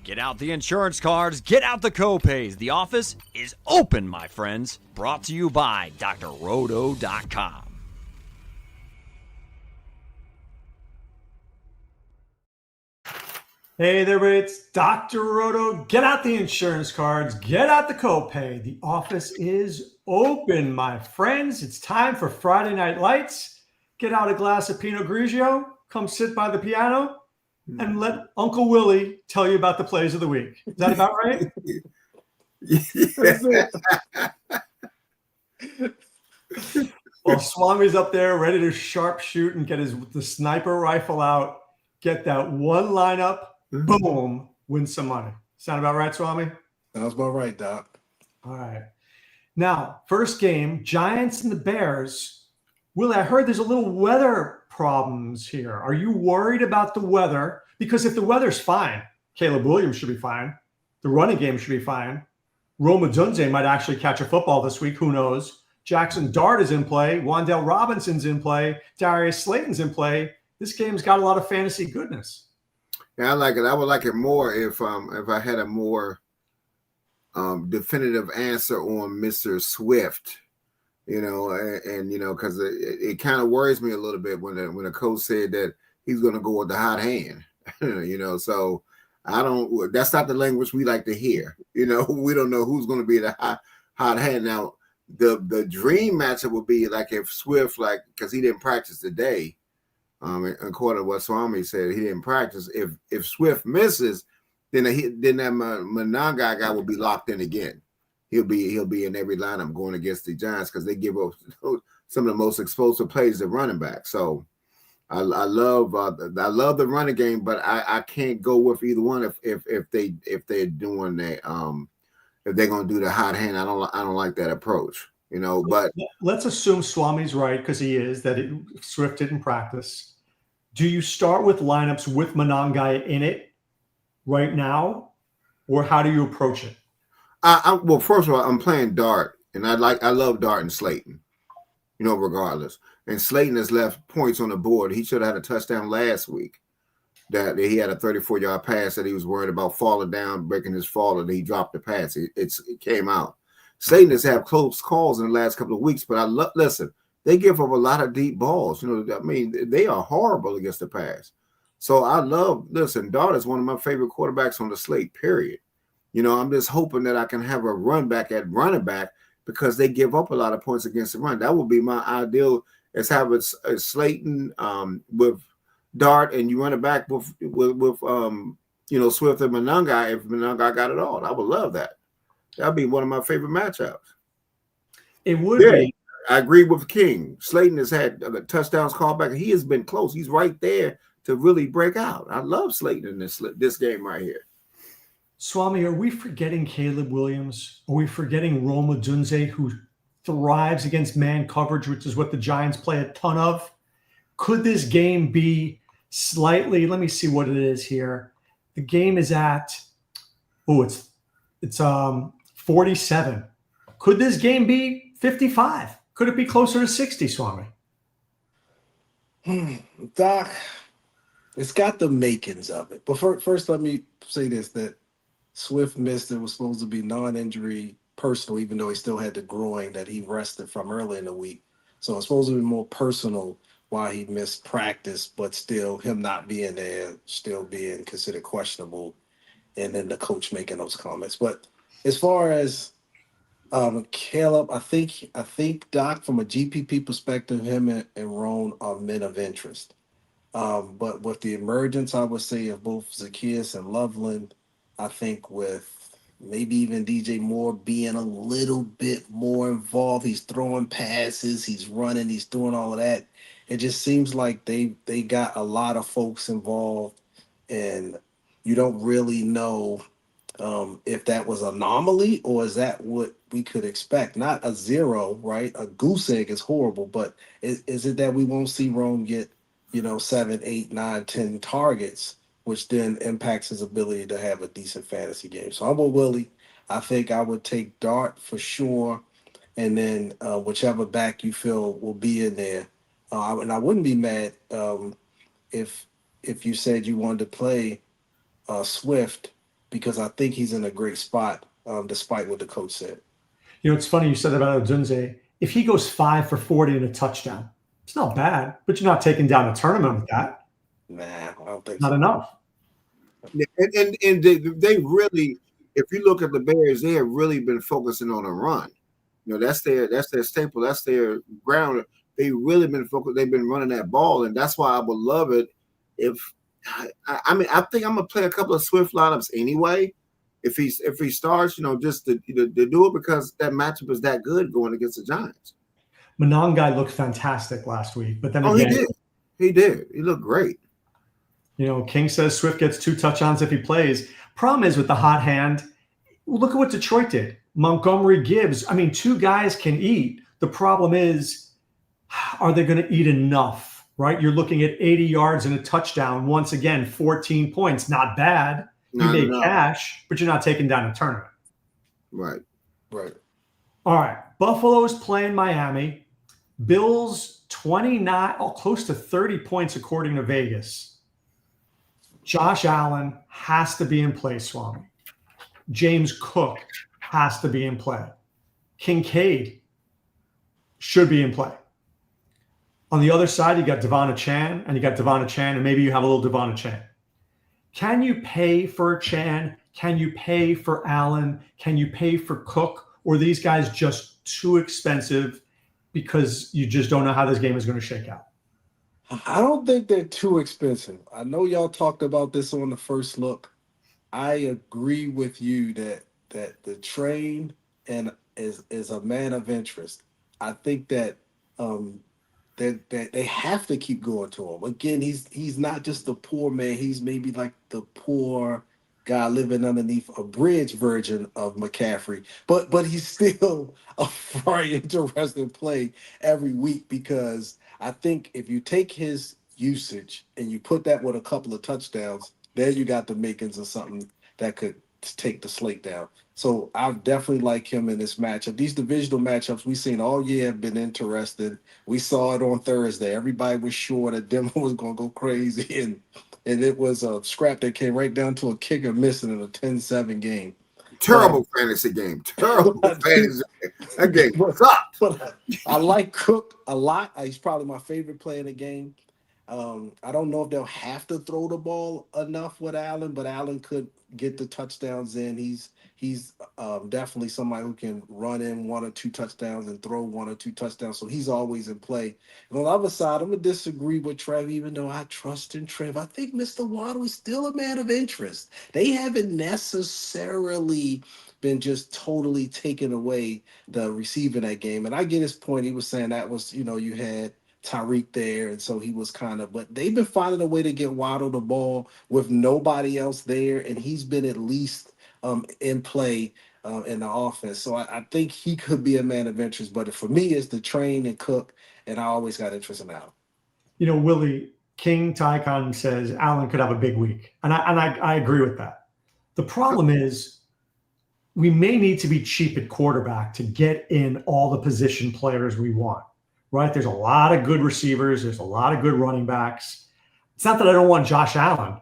Get out the insurance cards, get out the copays. The office is open, my friends. Brought to you by drroto.com. Hey there, everybody. It's Dr. Roto. Get out the insurance cards, get out the copay. The office is open, my friends. It's time for Friday Night Lights. Get out a glass of Pinot Grigio, come sit by the piano, and let Uncle Willie tell you about the plays of the week. Is that about right? Well, Swami's up there ready to sharpshoot and get the sniper rifle out, get that one lineup, boom, win some money. Sound about right, Swami? Sounds about right, Doc. All right. Now, first game, Giants and the Bears. Willie, I heard there's a little weather problems here. Are you worried about the weather? Because if the weather's fine, Caleb Williams should be fine. The running game should be fine. Roma Dunze might actually catch a football this week. Who knows? Jackson Dart is in play. Wan'Dale Robinson's in play. Darius Slayton's in play. This game's got a lot of fantasy goodness. Yeah, I like it. I would like it more if I had a more definitive answer on Mr. Swift, and because it kind of worries me a little bit when a coach said that he's going to go with the hot hand, So I don't. That's not the language we like to hear. We don't know who's going to be the hot hand now. The dream matchup would be like if Swift, because he didn't practice today. According to what Swami said, he didn't practice. If Swift misses, then that Monangai guy will be locked in again. He'll be in every lineup going against the Giants because they give up some of the most explosive plays at running back. So I love the running game, but I can't go with either one if they're doing that. If they're gonna do the hot hand, I don't like that approach. But let's assume Swami's right because he is that Swift didn't practice. Do you start with lineups with Monangai in it right now, or how do you approach it? Well, first of all, I'm playing Dart, and I love Dart and Slayton, regardless. And Slayton has left points on the board. He should have had a touchdown last week. That he had a 34-yard pass that he was worried about falling down, breaking his fall, and he dropped the pass. It came out. Slayton has had close calls in the last couple of weeks, but listen, they give up a lot of deep balls. They are horrible against the pass. So Dart is one of my favorite quarterbacks on the slate, period. I'm just hoping that I can have a run back at running back because they give up a lot of points against the run. That would be my ideal, is have a Slayton with Dart and you run it back with Swift and Monangai. If Monangai got it all, I would love that. That'd be one of my favorite matchups. It would be. I agree with King. Slayton has had touchdowns called back. He has been close. He's right there to really break out. I love Slayton in this game right here. Swami, are we forgetting Caleb Williams? Are we forgetting Roma Dunze, who thrives against man coverage, which is what the Giants play a ton of? Could this game be slightly? Let me see what it is here. The game is at it's 47. Could this game be 55? Could it be closer to 60, Swami? Doc, it's got the makings of it. But first, let me say this, that Swift missed. It was supposed to be non-injury personal, even though he still had the groin that he rested from early in the week. So it's supposed to be more personal why he missed practice, but still him not being there, still being considered questionable, and then the coach making those comments. But as far as Caleb, I think Doc, from a GPP perspective, him and Roan are men of interest. But with the emergence, I would say, of both Zacchaeus and Loveland, I think with maybe even DJ Moore being a little bit more involved, he's throwing passes, he's running, he's doing all of that. It just seems like they got a lot of folks involved, and you don't really know if that was an anomaly or is that what we could expect. Not a zero, right? A goose egg is horrible, but is it that we won't see Rome get 7, 8, 9, 10 targets, which then impacts his ability to have a decent fantasy game? So I'm with Willie. I think I would take Dart for sure, and then whichever back you feel will be in there. And I wouldn't be mad if you said you wanted to play Swift because I think he's in a great spot, despite what the coach said. You know, it's funny you said that about Odunze. If he goes 5 for 40 and a touchdown, it's not bad, but you're not taking down a tournament with that. Nah, I don't think Not so. enough. And they really, if you look at the Bears, they have really been focusing on a run. You know, that's their staple, that's their ground. They really been focused. They've been running that ball, and that's why I would love it if. I mean, I think I'm gonna play a couple of Swift lineups anyway. If he starts, you know, just to do it because that matchup is that good going against the Giants. Monangai looked fantastic last week, but then again, he did. He looked great. You know, King says Swift gets 2 touchdowns if he plays. Problem is with the hot hand, look at what Detroit did. Montgomery, Gibbs. I mean, 2 guys can eat. The problem is, are they going to eat enough? Right? You're looking at 80 yards and a touchdown. Once again, 14 points. Not bad. You made cash, but you're not taking down a tournament. Right. All right. Buffalo's playing Miami. Bills 29, close to 30 points according to Vegas. Josh Allen has to be in play, Swami. James Cook has to be in play. Kincaid should be in play. On the other side, you got Devon Chan, and maybe you have a little Devon Chan. Can you pay for Chan? Can you pay for Allen? Can you pay for Cook? Or are these guys just too expensive because you just don't know how this game is going to shake out? I don't think they're too expensive. I know y'all talked about this on the first look. I agree with you that the train and is a man of interest. I think that that they have to keep going to him. Again, he's not just the poor man. He's maybe like the poor guy living underneath a bridge version of McCaffrey. But he's still a very interesting play every week, because I think if you take his usage and you put that with a couple of touchdowns, there you got the makings of something that could take the slate down. So I definitely like him in this matchup. These divisional matchups we've seen all year have been interesting. We saw it on Thursday. Everybody was sure that Denver was going to go crazy, and it was a scrap that came right down to a kicker missing in a 10-7 game. Terrible fantasy game. Terrible fantasy game. That game sucked. But I like Cook a lot. He's probably my favorite player in the game. I don't know if they'll have to throw the ball enough with Allen, but Allen could get the touchdowns in. He's definitely somebody who can run in 1 or 2 touchdowns and throw 1 or 2 touchdowns. So he's always in play. And on the other side, I'm going to disagree with Trev, even though I trust in Trev. I think Mr. Waddle is still a man of interest. They haven't necessarily been just totally taking away the receiving that game. And I get his point. He was saying that was, you had Tyreek there, and so he was but they've been finding a way to get Waddle the ball with nobody else there, and he's been at least in play in the offense. So I think he could be a man of interest, but for me, it's the train and Cook, and I always got interest in Allen. Willie, King Tycon says Allen could have a big week, and I agree with that. The problem is we may need to be cheap at quarterback to get in all the position players we want. Right? There's a lot of good receivers. There's a lot of good running backs. It's not that I don't want Josh Allen,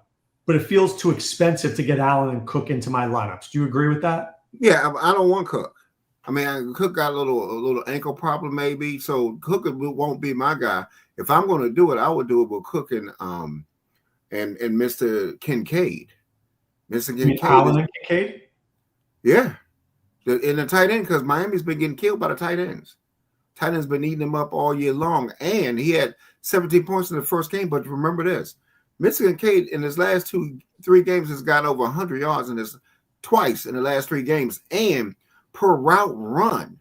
but it feels too expensive to get Allen and Cook into my lineups. Do you agree with that? Yeah, I don't want Cook. I mean, Cook got a little ankle problem maybe, so Cook won't be my guy. If I'm going to do it, I would do it with Cook and Mr. Kincaid. Mr. Kincaid. Allen and Kincaid? Yeah, in the tight end, because Miami's been getting killed by the tight ends. Tight ends been eating him up all year long, and he had 17 points in the first game. But remember this: Mr. Kincaid in his last 3 games has got over 100 yards in this twice in the last 3 games, and per route run,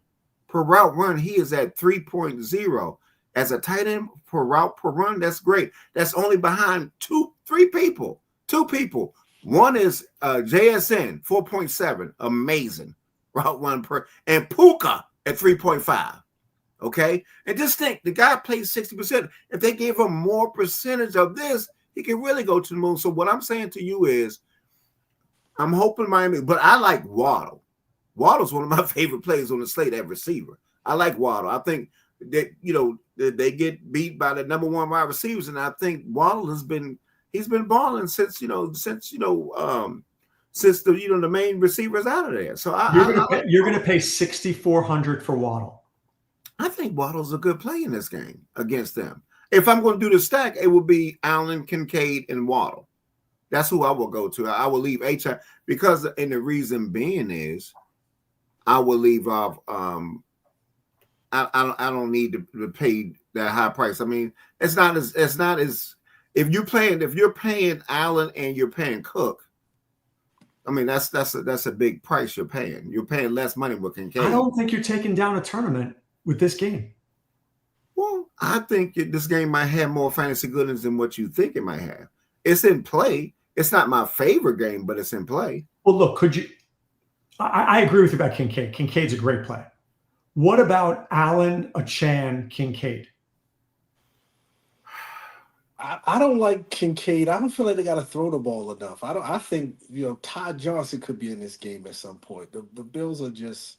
he is at 3.0 as a tight end per route per run. That's great. That's only behind 2 people. One is JSN 4.7, amazing route run per, and Puka at 3.5. Okay, and just think, the guy plays 60%. If they gave him more percentage of this, he can really go to the moon. So what I'm saying to you is, I'm hoping Miami, but I like Waddle. Waddle's one of my favorite players on the slate at receiver. I like Waddle. I think that they get beat by the number 1 wide receivers, and I think Waddle he's been balling since since the main receiver's out of there. So you're gonna pay $6,400 for Waddle. I think Waddle's a good play in this game against them. If I'm going to do the stack, it would be Allen, Kincaid, and Waddle. That's who I will go to. I will leave H.I. because, and the reason being is, I will leave off. I don't need to pay that high price. I mean, it's not as if you're paying Allen and you're paying Cook. I mean, that's a big price you're paying. You're paying less money with Kincaid. I don't think you're taking down a tournament with this game. Well, I think this game might have more fantasy goodness than what you think it might have. It's in play. It's not my favorite game, but it's in play. Well, look, could you? I agree with you about Kincaid. Kincaid's a great play. What about Allen, Achan, Kincaid? I don't like Kincaid. I don't feel like they got to throw the ball enough. I think Todd Johnson could be in this game at some point. The Bills are just,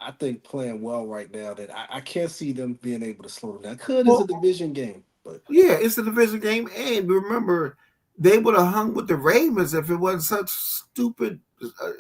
I think, playing well right now. That I can't see them being able to slow them down. It's a division game, but yeah, it's a division game. And remember, they would have hung with the Ravens if it wasn't such stupid.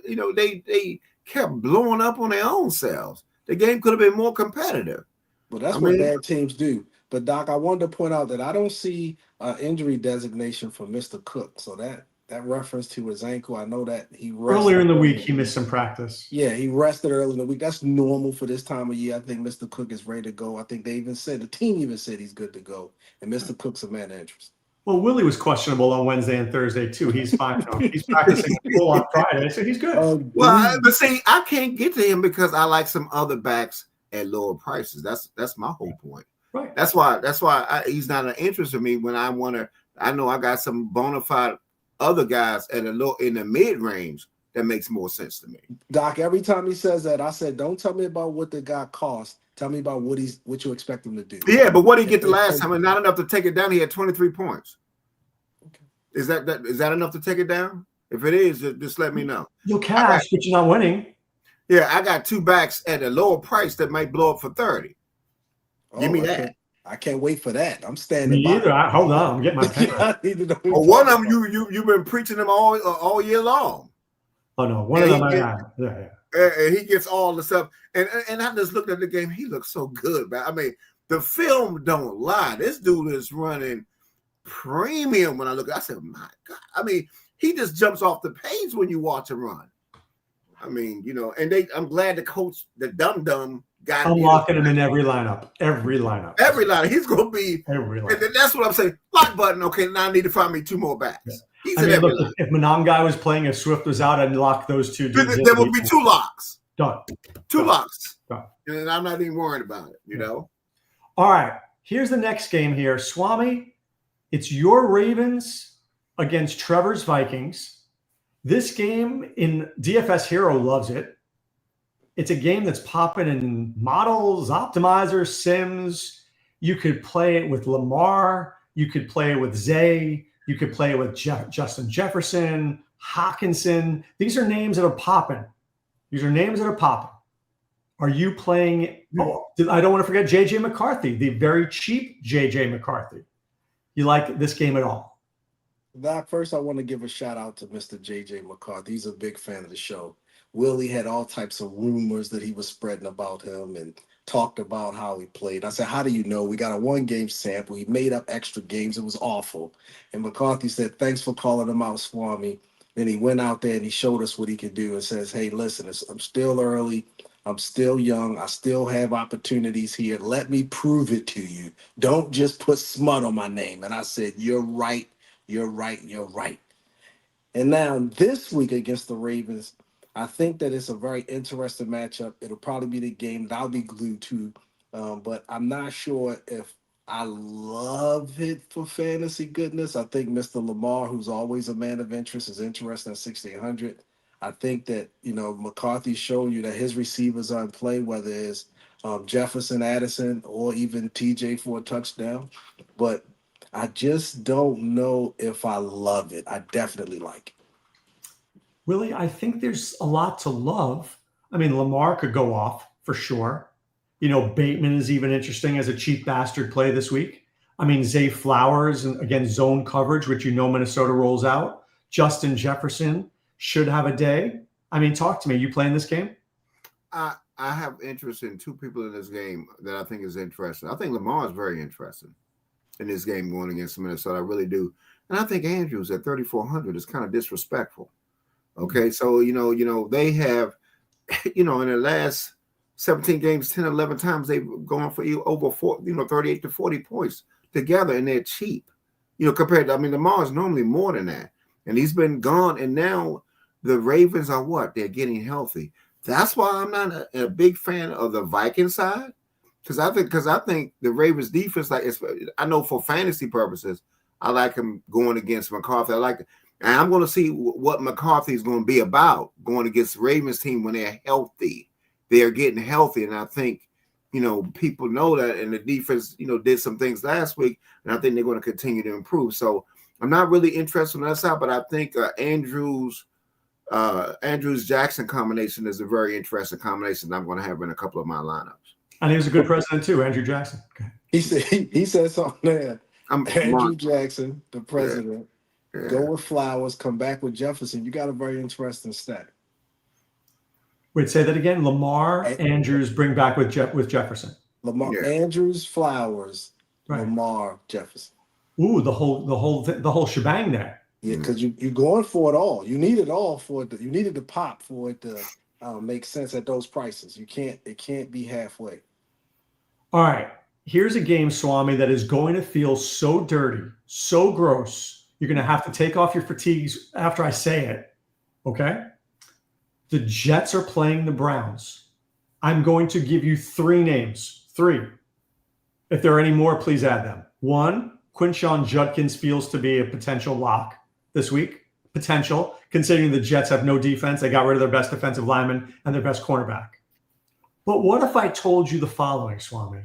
They kept blowing up on their own selves. The game could have been more competitive. Well, that's what bad teams do. But, Doc, I wanted to point out that I don't see injury designation for Mr. Cook. So that reference to his ankle, I know that he rested. Earlier in the week, he missed some practice. Yeah, he rested early in the week. That's normal for this time of year. I think Mr. Cook is ready to go. I think the team even said he's good to go. And Mr. Cook's a man of interest. Well, Willie was questionable on Wednesday and Thursday, too. He's fine. He's practicing full on Friday, so he's good. But see, I can't get to him because I like some other backs at lower prices. That's my whole point. Right. That's why he's not an interest for me when I know I got some bona fide other guys in the mid range that makes more sense to me. Doc, every time he says that, I said, don't tell me about what the guy cost. Tell me about what you expect him to do. Yeah, but what did he get the last time? And not enough to take it down. He had 23 points. Okay. Is that enough to take it down? If it is, just let me know. You'll cash, but you're not winning. Yeah, I got two backs at a lower price that might blow up for 30. Give me that. I can't wait for that. I'm standing by. Me either. Hold on. I'm getting my pen. I need to know one of them, you've been preaching them all year long. Oh no, one of them. Yeah. And he gets all the stuff. And I just looked at the game. He looks so good, man. I mean, the film don't lie. This dude is running premium. When I look, I said, my God. I mean, he just jumps off the page when you watch him run. I mean, and I'm glad the coach, the dumb got I'm locking him in every lineup. Every lineup. He's going to be every lineup. And that's what I'm saying. Lock button. Okay, now I need to find me two more backs. Yeah. If Monangai was playing, if Swift was out, I'd lock those two dudes. There will be two locks. Done. Two locks. Done. And I'm not even worried about it, All right. Here's the next game here. Swami, it's your Ravens against Trevor's Vikings. This game in DFS Hero loves it. It's a game that's popping in models, optimizers, sims. You could play it with Lamar. You could play it with Zay. You could play it with Justin Jefferson, Hawkinson. These are names that are popping. Are you playing? Oh, I don't want to forget J.J. McCarthy, the very cheap J.J. McCarthy. You like this game at all? Doc, first I want to give a shout out to Mr. J.J. McCarthy. He's a big fan of the show. Willie had all types of rumors that he was spreading about him and talked about how he played. I said, how do you know? We got a 1-game sample. He made up extra games. It was awful. And McCarthy said, thanks for calling him out, Swami. Then he went out there and he showed us what he could do and says, hey, listen, I'm still early. I'm still young. I still have opportunities here. Let me prove it to you. Don't just put smut on my name. And I said, you're right. You're right. You're right. And now this week against the Ravens, I think that it's a very interesting matchup. It'll probably be the game that I'll be glued to, but I'm not sure if I love it for fantasy goodness. I think Mr. Lamar, who's always a man of interest, is interested at 6,800. I think that, McCarthy's showing you that his receivers are in play, whether it's Jefferson, Addison, or even TJ for a touchdown. But I just don't know if I love it. I definitely like it. Willie, I think there's a lot to love. I mean, Lamar could go off for sure. Bateman is even interesting as a cheap bastard play this week. I mean, Zay Flowers, and again, zone coverage, which Minnesota rolls out. Justin Jefferson. should have a day. I mean, talk to me. You playing this game? I have interest in two people in this game that I think is interesting. I think Lamar is very interesting in this game going against Minnesota. I really do. And I think Andrews at 3,400 is kind of disrespectful. Okay. So, they have, in the last 17 games, 10, 11 times, they've gone for over 38 to 40 points together, and they're cheap, compared to, Lamar is normally more than that. And he's been gone. And now the Ravens are what? They're getting healthy. That's why I'm not a big fan of the Viking side, because I think the Ravens defense, I know for fantasy purposes, I like him going against McCarthy. And I'm going to see what McCarthy is going to be about going against the Ravens team when they're healthy. They are getting healthy, and I think people know that. And the defense did some things last week, and I think they're going to continue to improve. So I'm not really interested on that side, but I think Andrews Jackson combination is a very interesting combination that I'm going to have in a couple of my lineups. And he was a good president too, Andrew Jackson. Okay. He said something there. Andrew Jackson, the president, go with Flowers, come back with Jefferson. You got a very interesting stack. Wait, say that again. Lamar, Andrews, bring back with Jefferson. Lamar, Andrews, Flowers, right. Lamar, Jefferson. Ooh, the whole shebang there. Yeah, because you're going for it all. You need it all for it. You needed the pop for it to make sense at those prices. It can't be halfway. All right. Here's a game, Swami, that is going to feel so dirty, so gross. You're going to have to take off your fatigues after I say it. Okay? The Jets are playing the Browns. I'm going to give you 3 names. 3. If there are any more, please add them. 1, Quinshon Judkins feels to be a potential lock this week. Potential, considering the Jets have no defense. They got rid of their best defensive lineman and their best cornerback. But what if I told you the following, Swami?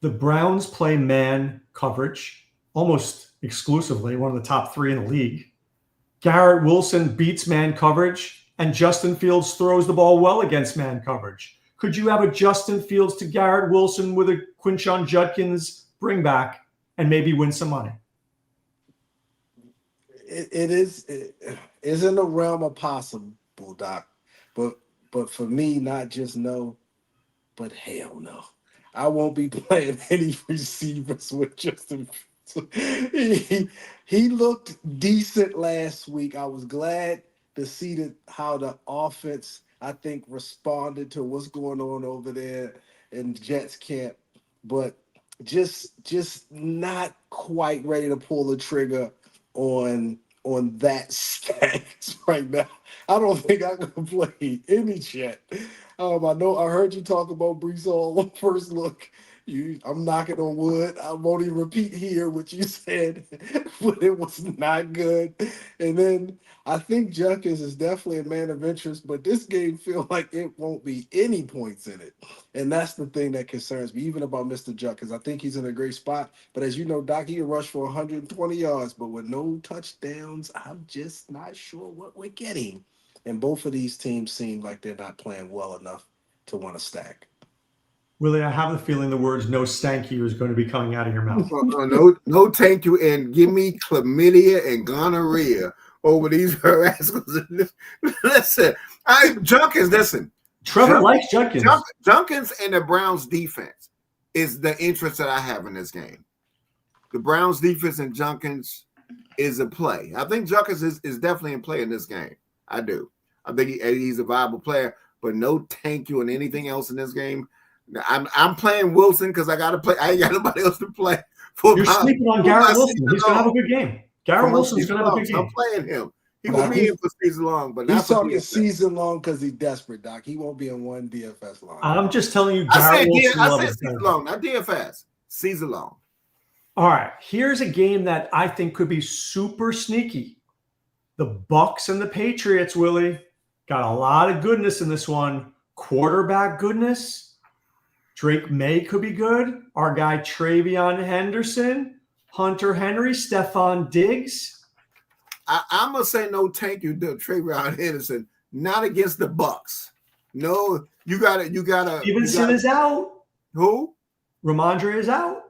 The Browns play man coverage almost exclusively, one of the top 3 in the league. Garrett Wilson beats man coverage, and Justin Fields throws the ball well against man coverage. Could you have a Justin Fields to Garrett Wilson with a Quinshon Judkins bring back and maybe win some money? It is in the realm of possible, Doc. But for me, not just no, but hell no. I won't be playing any receivers with Justin. He looked decent last week. I was glad to see how the offense, I think, responded to what's going on over there in Jets camp. But just not quite ready to pull the trigger on that stacks right now. I don't think I can play any Jet. I heard you talk about Brees Hall on first look. I'm knocking on wood. I won't even repeat here what you said, but it was not good. And then I think Judkins is definitely a man of interest, but this game feels like it won't be any points in it. And that's the thing that concerns me, even about Mr. Judkins. I think he's in a great spot. But as you know, Doc, he can rush for 120 yards, but with no touchdowns, I'm just not sure what we're getting. And both of these teams seem like they're not playing well enough to want to stack. Willie, I have the feeling the words "no stank you" is going to be coming out of your mouth. No thank you, and give me chlamydia and gonorrhea over these rascals. Listen, Trevor likes Judkins. Judkins and the Browns defense is the interest that I have in this game. The Browns defense and Judkins is a play. I think Judkins is definitely in play in this game. I do. I think he's a viable player, but no thank you and anything else in this game. I'm playing Wilson because I got to play. I ain't got nobody else to play. You're sleeping on Garrett Wilson. He's going to have a good game. Garrett Wilson's going to have a good game. I'm playing him. He will be in for season long, but he's talking season long because he's desperate, Doc. He won't be in one DFS line. I'm just telling you, Garrett Wilson. I said season long, not DFS. Season long. All right. Here's a game that I think could be super sneaky. The Bucks and the Patriots, Willie, got a lot of goodness in this one. Quarterback goodness. Drake May could be good. Our guy Travion Henderson, Hunter Henry, Stephon Diggs. I'm gonna say no, thank you, Travion Henderson. Not against the Bucks. No, you gotta. Stevenson is out. Who? Ramondre is out.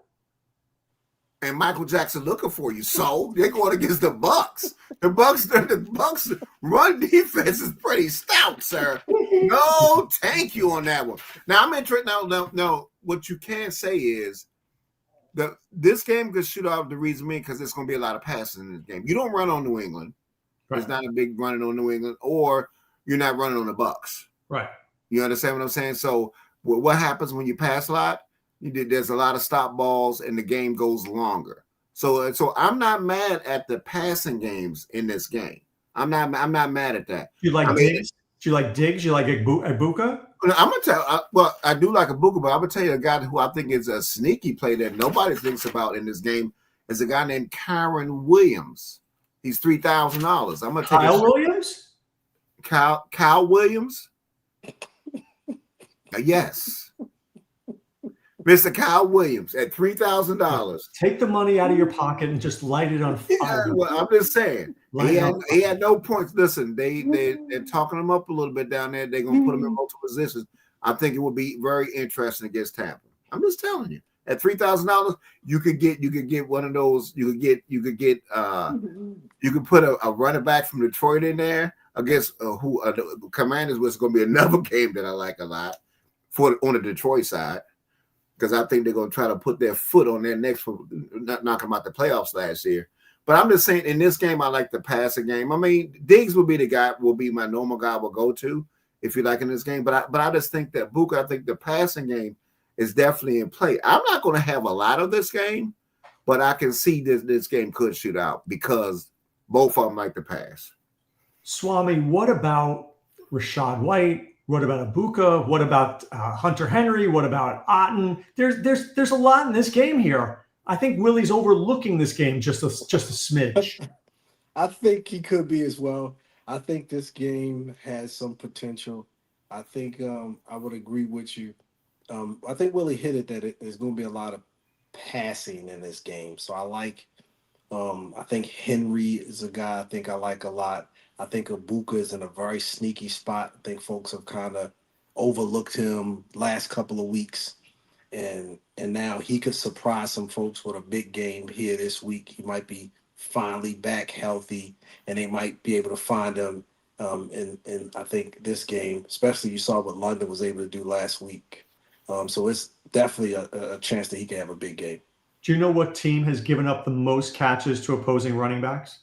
And Michael Jackson looking for you. So they're going against the Bucks. The Bucks run defense is pretty stout, sir. No, thank you on that one. Now I'm interested. Now, what you can say is this game could shoot out the reason because there's going to be a lot of passing in this game. You don't run on New England. Right. There's not a big running on New England, or you're not running on the Bucks. Right. You understand what I'm saying? So what happens when you pass a lot? There's a lot of stop balls, and the game goes longer. So I'm not mad at the passing games in this game. I'm not mad at that. You like Diggs? Do you like Diggs? You like Ibuka? I'm gonna tell. Well, I do like Ibuka, but I'm gonna tell you a guy who I think is a sneaky play that nobody thinks about in this game is a guy named Kyron Williams. He's $3,000. I'm gonna tell Kyle Williams. Kyle Williams. Yes. Mr. Kyle Williams at $3,000. Take the money out of your pocket and just light it on fire. Yeah, well, I'm just saying. He had no points. Listen, they're talking him up a little bit down there. They're gonna put him in multiple positions. I think it would be very interesting against Tampa. I'm just telling you. At $3,000, you could get one of those. You could put a running back from Detroit in there against the Commanders, was going to be another game that I like a lot on the Detroit side. Because I think they're going to try to put their foot on their necks for not knocking them out the playoffs last year. But I'm just saying, in this game, I like the passing game. I mean, Diggs will be my normal guy will go to if you like in this game. But I just think that Buka, I think the passing game is definitely in play. I'm not going to have a lot of this game, but I can see this game could shoot out because both of them like to pass. Swami, what about Rachaad White? What about Ibuka? What about Hunter Henry? What about Otten? There's a lot in this game here. I think Willie's overlooking this game just a smidge. I think he could be as well. I think this game has some potential. I think I would agree with you. I think Willie hit it that there's going to be a lot of passing in this game. So I think Henry is a guy I think I like a lot. I think Ibuka is in a very sneaky spot. I think folks have kind of overlooked him last couple of weeks. And now he could surprise some folks with a big game here this week. He might be finally back healthy, and they might be able to find him in I think this game, especially you saw what London was able to do last week. So it's definitely a chance that he can have a big game. Do you know what team has given up the most catches to opposing running backs?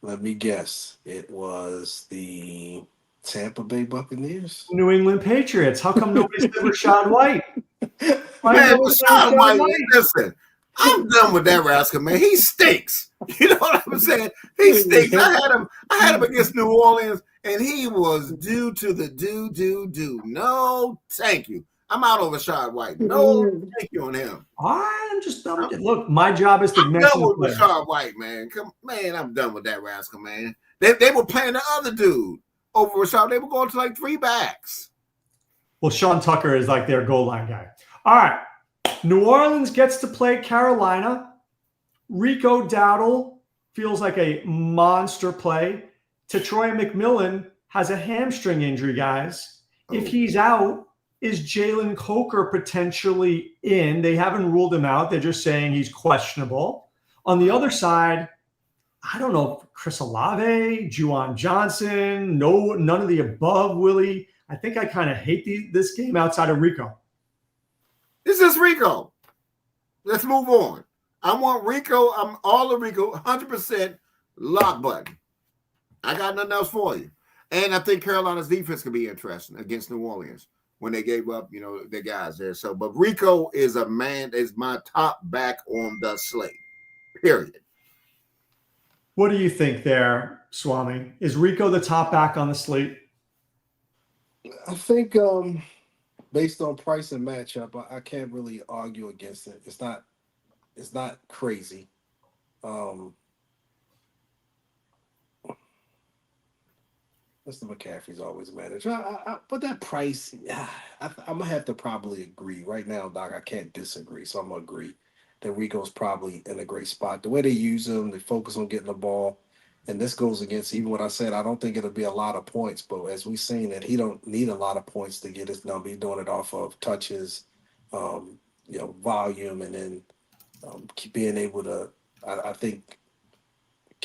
Let me guess. It was the Tampa Bay Buccaneers. New England Patriots. How come nobody said Rachaad White? Man, Rachaad White, listen, I'm done with that rascal, man. He stinks. You know what I'm saying? He stinks. I had him against New Orleans, and he was due to the do. No, thank you. I'm out on Rachaad White. No, thank you on him. I'm just done. Look, my job is to mention done with Rachaad White, man. I'm done with that rascal, man. They were playing the other dude over Rachaad. They were going to like 3 backs. Well, Sean Tucker is like their goal line guy. All right. New Orleans gets to play Carolina. Rico Dowdle feels like a monster play. Troy McMillan has a hamstring injury, guys. If he's out, is Jalen Coker potentially in? They haven't ruled him out. They're just saying he's questionable. On the other side, I don't know, Chris Olave, Juwan Johnson, none of the above, Willie. I think I kind of hate this game outside of Rico. This is Rico. Let's move on. I want Rico. I'm all of Rico, 100% lock button. I got nothing else for you. And I think Carolina's defense could be interesting against New Orleans when they gave up, their guys there. So, but Rico is my top back on the slate, period. What do you think there, Swami? Is Rico the top back on the slate? I think based on price and matchup, I can't really argue against it. It's not crazy. Mr. McCaffrey's always managed. But that price, I'm going to have to probably agree. Right now, Doc, I can't disagree. So I'm going to agree that Rico's probably in a great spot. The way they use him, they focus on getting the ball. And this goes against even what I said. I don't think it'll be a lot of points. But as we've seen that he don't need a lot of points to get his number. He's doing it off of touches, volume, and then being able to, I think,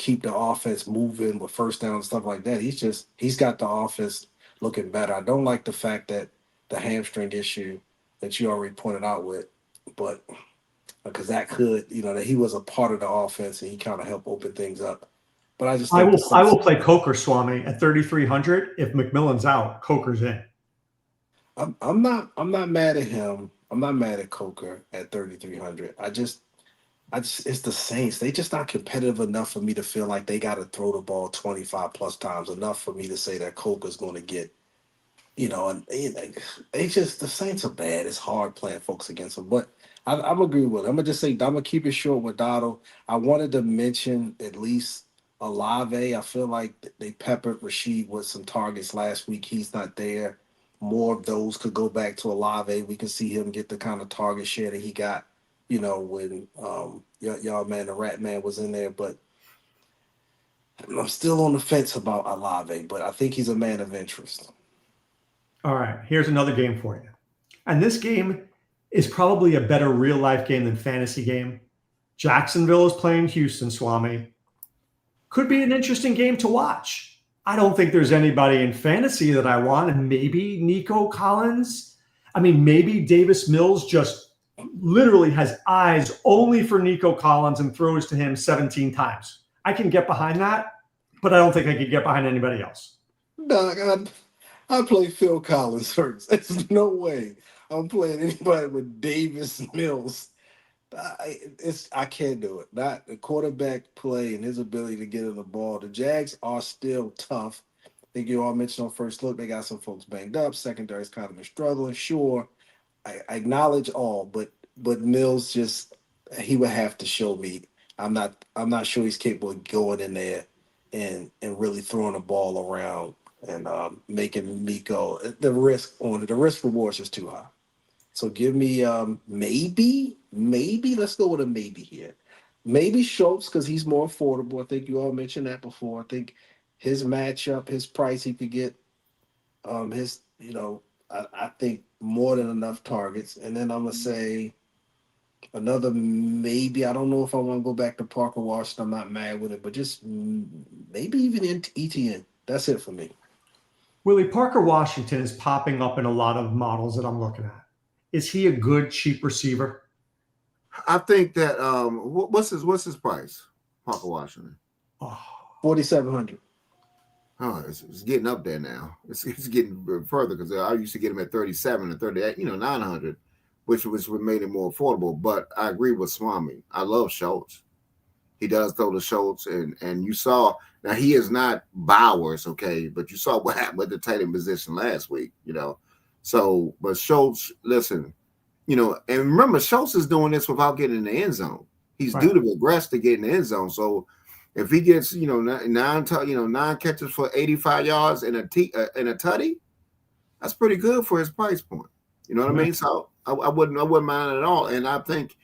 keep the offense moving with first down and stuff like that. He's got the offense looking better. I don't like the fact that the hamstring issue that you already pointed out with, but because that could, that he was a part of the offense and he kind of helped open things up. But I just think I will play Coker Swami at 3,300. If McMillan's out, Coker's in. I'm not mad at him. I'm not mad at Coker at 3,300. I just it's the Saints. They just not competitive enough for me to feel like they got to throw the ball 25 plus times, enough for me to say that Coker's going to get, and they just, the Saints are bad. It's hard playing folks against them. But I'm agree with it. I'm going to just say, I'm going to keep it short with Dotto. I wanted to mention at least Olave. I feel like they peppered Rashid with some targets last week. He's not there. More of those could go back to Olave. We can see him get the kind of target share that he got, when y'all man, the Rat Man was in there. But I'm still on the fence about Olave, but I think he's a man of interest. All right, here's another game for you. And this game is probably a better real life game than fantasy game. Jacksonville is playing Houston, Swami. Could be an interesting game to watch. I don't think there's anybody in fantasy that I want, and maybe Nico Collins. I mean, maybe Davis Mills just literally has eyes only for Nico Collins and throws to him 17 times. I can get behind that, but I don't think I could get behind anybody else. Doug, I play Phil Collins first. There's no way I'm playing anybody with Davis Mills. I can't do it. Not the quarterback play and his ability to get in the ball. The Jags are still tough. I think you all mentioned on first look, they got some folks banged up. Secondary's kind of been struggling. Sure, I acknowledge all, but Mills he would have to show me. I'm not sure he's capable of going in there and really throwing the ball around and making Nico. The risk reward is just too high. So give me maybe let's go with a maybe here. Maybe Schultz because he's more affordable. I think you all mentioned that before. I think his matchup, his price, he could get I think more than enough targets. And then I'm gonna say another maybe. I don't know if I want to go back to Parker Washington. I'm not mad with it, but just maybe even in ETN. That's it for me. Willie, Parker Washington is popping up in a lot of models that I'm looking at. Is he a good cheap receiver? I think that what's his price? Parker Washington. 4,700. Oh, it's getting up there now. It's getting further because I used to get him at 37 and 38, 900, which made it more affordable. But I agree with Swami. I love Schultz. He does throw to Schultz, and you saw now he is not Bowers, okay, but you saw what happened with the tight end position last week, So, but Schultz, listen, and remember, Schultz is doing this without getting in the end zone. He's due to regress to get in the end zone. So, if he gets, 9 catches for 85 yards and a tutty, that's pretty good for his price point. You know what I mean? So I wouldn't mind it at all. And I think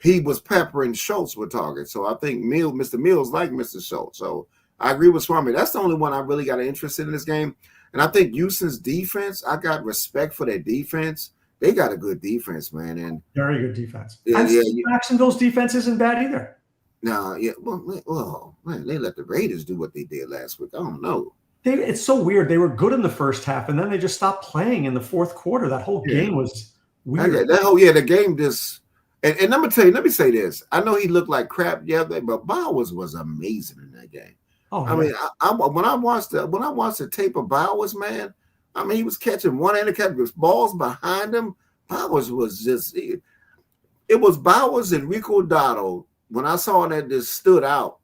he was peppering Schultz with targets. So I think Mr. Mills like Mr. Schultz. So I agree with Swami. That's the only one I really got interested in this game. And I think Houston's defense, I got respect for their defense. They got a good defense, man. And very good defense. Yeah, Jacksonville's defense isn't bad either. No, yeah. Well, man, they let the Raiders do what they did last week. I don't know. It's so weird. They were good in the first half, and then they just stopped playing in the fourth quarter. That whole game was weird. The game just and let me tell you, let me say this. I know he looked like crap the other day, but Bowers was amazing in that game. Oh, I mean, when I watched the tape of Bowers, man, I mean, he was catching one-handed catch balls behind him. Bowers was just it was Bowers and Rico Dotto. When I saw that, just stood out,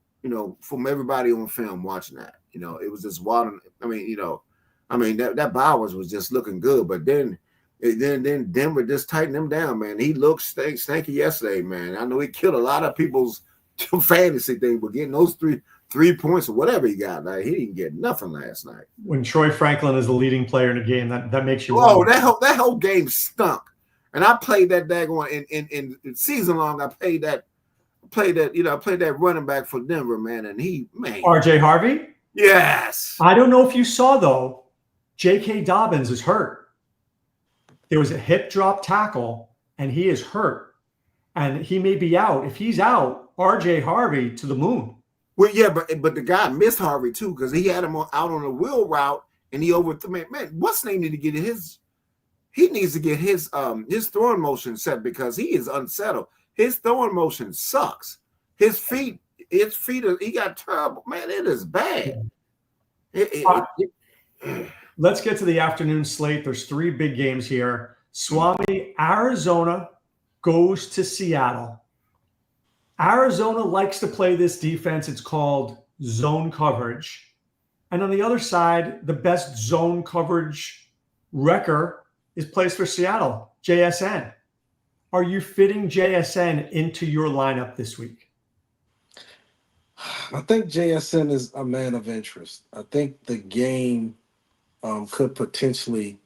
from everybody on film watching that. It was just wild. I mean, that Bowers was just looking good, but then Denver just tightened him down, man. He looked stanky yesterday, man. I know he killed a lot of people's fantasy thing, but getting those three points or whatever he got, like, he didn't get nothing last night. When Troy Franklin is the leading player in a game, that makes you. Oh, that whole game stunk. And I played that daggone in season long. I played that running back for Denver, man, and RJ Harvey? Yes. I don't know if you saw, though, J.K. Dobbins is hurt. There was a hip drop tackle, and he is hurt, and he may be out. If he's out, RJ Harvey to the moon. Well, yeah, but the guy missed Harvey too because he had him out on a wheel route and he overthrew. Man, what's name need to get his? He needs to get his throwing motion set because he is unsettled. His throwing motion sucks. His feet he got terrible. Man, it is bad. Let's get to the afternoon slate. There's 3 big games here. Swami, Arizona goes to Seattle. Arizona likes to play this defense. It's called zone coverage. And on the other side, the best zone coverage wrecker is placed for Seattle, JSN. Are you fitting JSN into your lineup this week? I think JSN is a man of interest. I think the game could potentially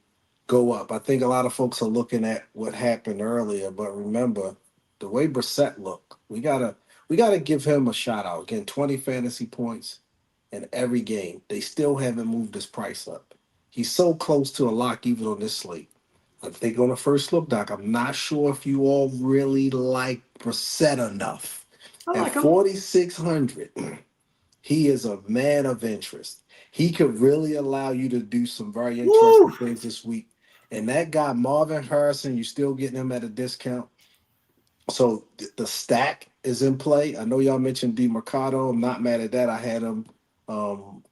go up. I think a lot of folks are looking at what happened earlier, but remember the way Brissett looked. We gotta give him a shout out. Again, 20 fantasy points in every game. They still haven't moved his price up. He's so close to a lock even on this slate. I think on the first look, Doc, I'm not sure if you all really like Brissett enough. At 4,600, he is a man of interest. He could really allow you to do some very interesting things this week. And that guy, Marvin Harrison, you're still getting him at a discount. So the stack is in play. I know y'all mentioned DeMarcado. I'm not mad at that. I had him, the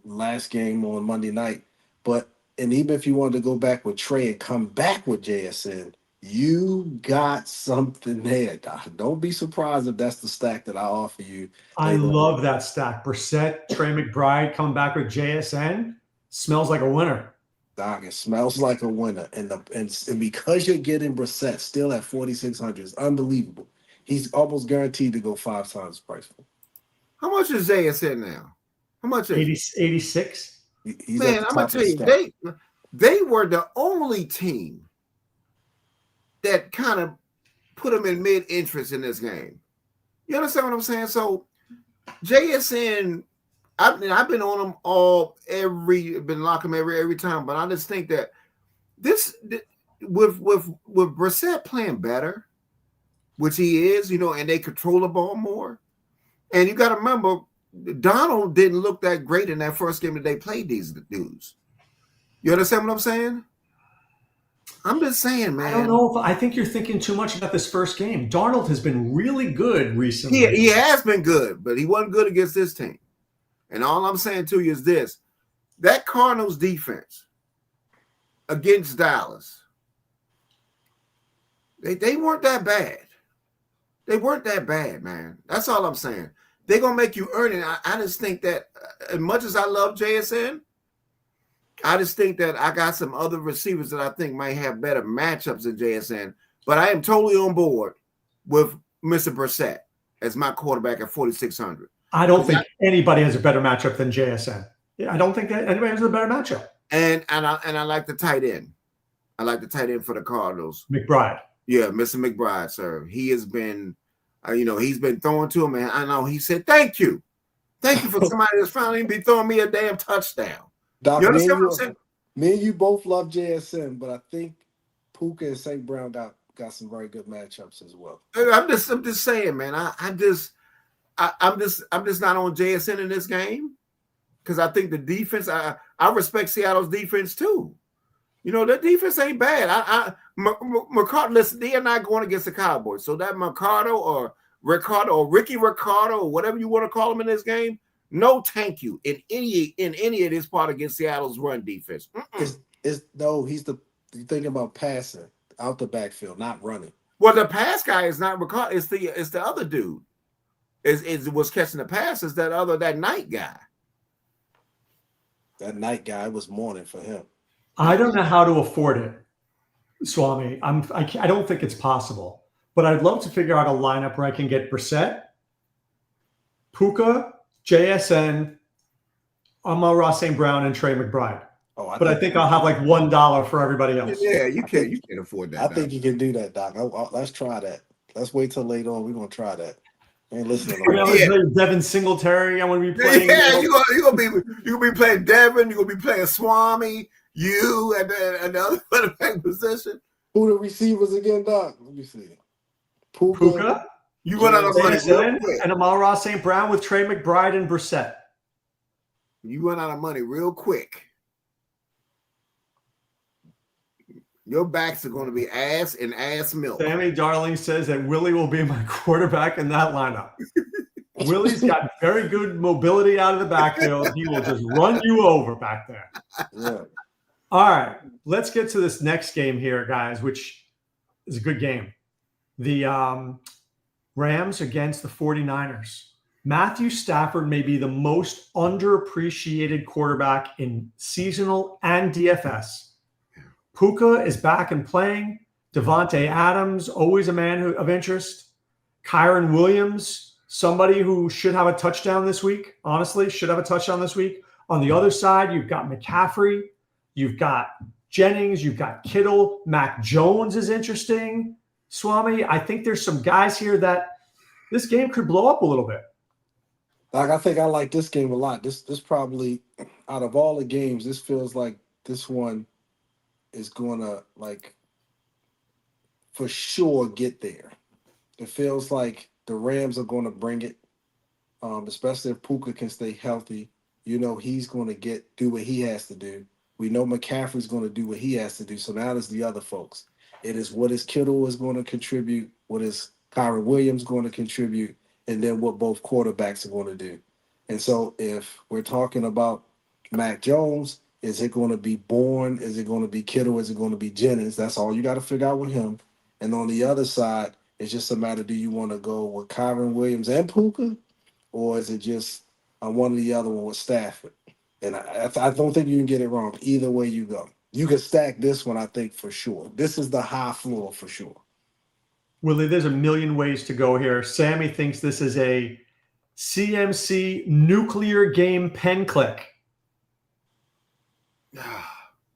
last game on Monday night. And even if you wanted to go back with Trey and come back with JSN, you got something there, Doc. Don't be surprised if that's the stack that I offer you. I love that stack. Brissett, Trey McBride coming back with JSN. Smells like a winner. Doc, it smells like a winner. And because you're getting Brissett still at 4,600, it's unbelievable. He's almost guaranteed to go 5 times the price. How much is JSN now? How much is 86? Man, I'm going to tell you, they were the only team that kind of put them in mid-interest in this game. You understand what I'm saying? So JSN, I've been on them been locking them every time, but I just think that this with Brissett playing better, which he is, and they control the ball more. And you got to remember, Donald didn't look that great in that first game that they played these dudes. You understand what I'm saying? I'm just saying, man. I don't know I think you're thinking too much about this first game. Darnold has been really good recently. He has been good, but he wasn't good against this team. And all I'm saying to you is this. That Cardinals defense against Dallas, they weren't that bad. They weren't that bad, man. That's all I'm saying. They're going to make you earn it. I just think that as much as I love JSN, I just think that I got some other receivers that I think might have better matchups than JSN. But I am totally on board with Mr. Brissett as my quarterback at 4,600. I don't think anybody has a better matchup than JSN. I don't think that anybody has a better matchup. And I like the tight end. I like the tight end for the Cardinals. McBride. Yeah, Mr. McBride, sir. He has been, he's been throwing to him, and I know he said, thank you. Thank you for somebody that's finally be throwing me a damn touchdown. Doc, you understand what I'm saying? Me and you both love JSN, but I think Puka and St. Brown got some very good matchups as well. I'm just saying, man. I'm just not on JSN in this game because I think the defense. I respect Seattle's defense too. Their defense ain't bad. Mercado, listen, they are not going against the Cowboys. So that Mercado or Ricardo or Ricky Ricardo or whatever you want to call him in this game, no, thank you. In any of this part against Seattle's run defense. You're thinking about passing out the backfield, not running. Well, the pass guy is not Ricardo. It's the other dude. Is was catching the passes. That night guy. That night guy was morning for him. I don't know how to afford it, Swami. I don't think it's possible, but I'd love to figure out a lineup where I can get Brissett, Puka, JSN, Amon-Ra St. Brown, and Trey McBride. I think I'll have like $1 for everybody else. Yeah, you can't afford that. I think you can do that, Doc. Let's try that. Let's wait till later on. We're gonna try that. I ain't listening. Devin Singletary. I'm gonna be playing. Yeah, you're gonna be playing Devin. You're gonna be playing Swami. You and the other position. Who the receivers again, Doc? Let me see. Puka, You run out of money real quick. And Amon-Ra St. Brown with Trey McBride and Brissett. You run out of money real quick. Your backs are going to be ass and ass milk. Sammy Darling says that Willie will be my quarterback in that lineup. Willie's got very good mobility out of the backfield. He will just run you over back there. Yeah. All right, let's get to this next game here, guys, which is a good game. The Rams against the 49ers. Matthew Stafford may be the most underappreciated quarterback in seasonal and DFS. Puka is back and playing. Devontae Adams, always a man of interest. Kyron Williams, somebody who should have a touchdown this week. Honestly, should have a touchdown this week. On the other side, you've got McCaffrey. You've got Jennings. You've got Kittle. Mac Jones is interesting. Swami, I think there's some guys here that this game could blow up a little bit. I think I like this game a lot. This probably, out of all the games, this feels like this one is going to, like, for sure get there. It feels like the Rams are going to bring it, especially if Puka can stay healthy. You know he's going to do what he has to do. We know McCaffrey's going to do what he has to do. So now there's the other folks. It is what is Kittle is going to contribute, what is Kyron Williams going to contribute, and then what both quarterbacks are going to do. And so if we're talking about Mac Jones, is it going to be Bourne? Is it going to be Kittle? Is it going to be Jennings? That's all you got to figure out with him. And on the other side, it's just a matter, do you want to go with Kyron Williams and Puka, or is it just one or the other one with Stafford? And I don't think you can get it wrong. Either way you go. You can stack this one, I think, for sure. This is the high floor for sure. Willie, there's a million ways to go here. Sammy thinks this is a CMC nuclear game pen click.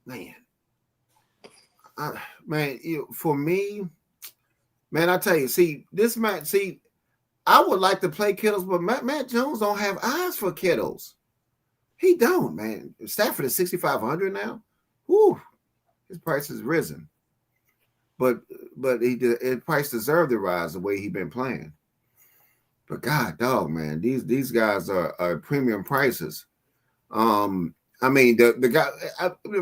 Man. For me, man, I tell you, I would like to play Kittles, but Matt Jones don't have eyes for Kittles. He don't, man. Stafford is 6,500 now. Whew, his price has risen. But his price deserved to rise the way he's been playing. But God, dog, man, these guys are premium prices. I mean, the guy.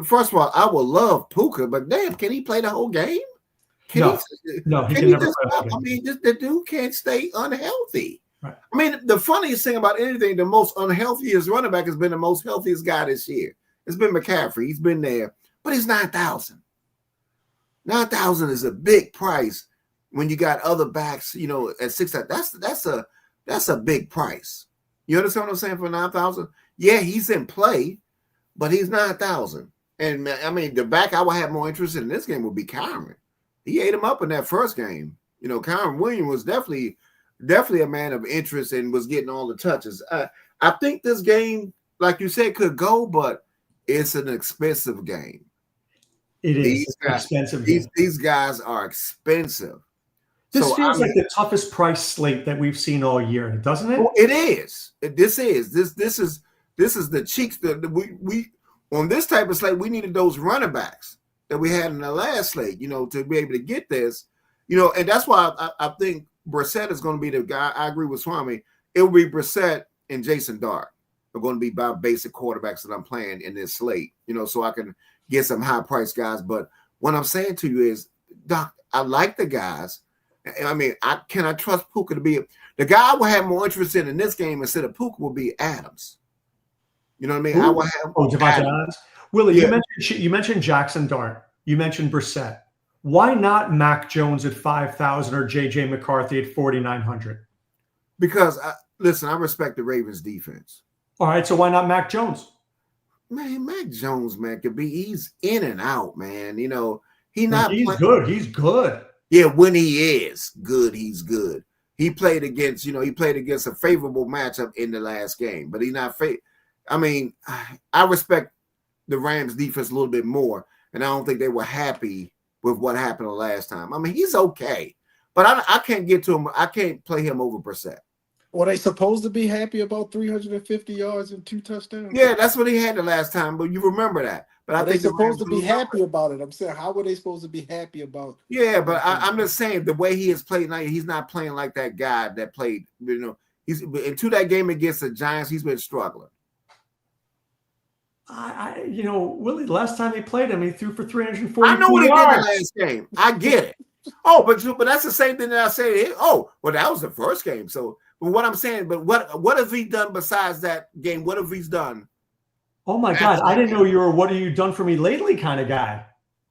First of all, I would love Puka, but damn, can he play the whole game? He can never play the game. I mean, the dude can't stay unhealthy. Right. I mean, the funniest thing about anything, the most unhealthiest running back has been the most healthiest guy this year. It's been McCaffrey. He's been there, but he's 9,000. 9,000 is a big price when you got other backs, you know, at 6,000. That's a big price. You understand what I'm saying for 9,000? Yeah, he's in play, but he's 9,000. And I mean, the back I would have more interest in this game would be Kyron. He ate him up in that first game. You know, Kyron Williams was definitely a man of interest and was getting all the touches. I think this game, like you said, could go, but it's an expensive game. It is an expensive game. These guys are expensive. This feels like the toughest price slate that we've seen all year, doesn't it? Well, it is. This is the cheeks that we on this type of slate. We needed those running backs that we had in the last slate, you know, to be able to get this, you know, and that's why I think Brissett is going to be the guy. I agree with Swami. It will be Brissett and Jason Dart are going to be my basic quarterbacks that I'm playing in this slate, you know, so I can get some high price guys. But what I'm saying to you is, Doc, I like the guys. I mean, I trust Puka to be the guy I will have more interest in this game instead of Puka will be Adams. You know what I mean? Ooh. I will have Devontae Adams. Willie, Yeah. you mentioned Jackson Dart. You mentioned Brissett. Why not Mac Jones at 5,000 or JJ McCarthy at 4,900? Because listen, I respect the Ravens defense. All right, so why not Mac Jones? Man, Mac Jones, man, he's in and out, man. You know, he's good. He's good. Yeah, when he is good, he's good. He played against a favorable matchup in the last game, but he's not I mean, I respect the Rams defense a little bit more, and I don't think they were happy with what happened the last time. I mean, he's okay, but I can't get to him. I can't play him over Brissett. Were they supposed to be happy about 350 yards and 2 touchdowns? Yeah, that's what he had the last time, but you remember that. But I Are they think the supposed Rams to be lose happy about it? I'm saying, how were they supposed to be happy about? Yeah, but I'm just saying the way he has played now, he's not playing like that guy that played. He's into that game against the Giants. He's been struggling. Willie, the last time he played him, he threw for 342 I know what he did in the yards. last game. I get it. Oh, but that's the same thing that I said. Oh, well, that was the first game. So, but what I'm saying, but what have he done besides that game? What have he done? Oh my God, I didn't know you were "what have you done for me lately" kind of guy.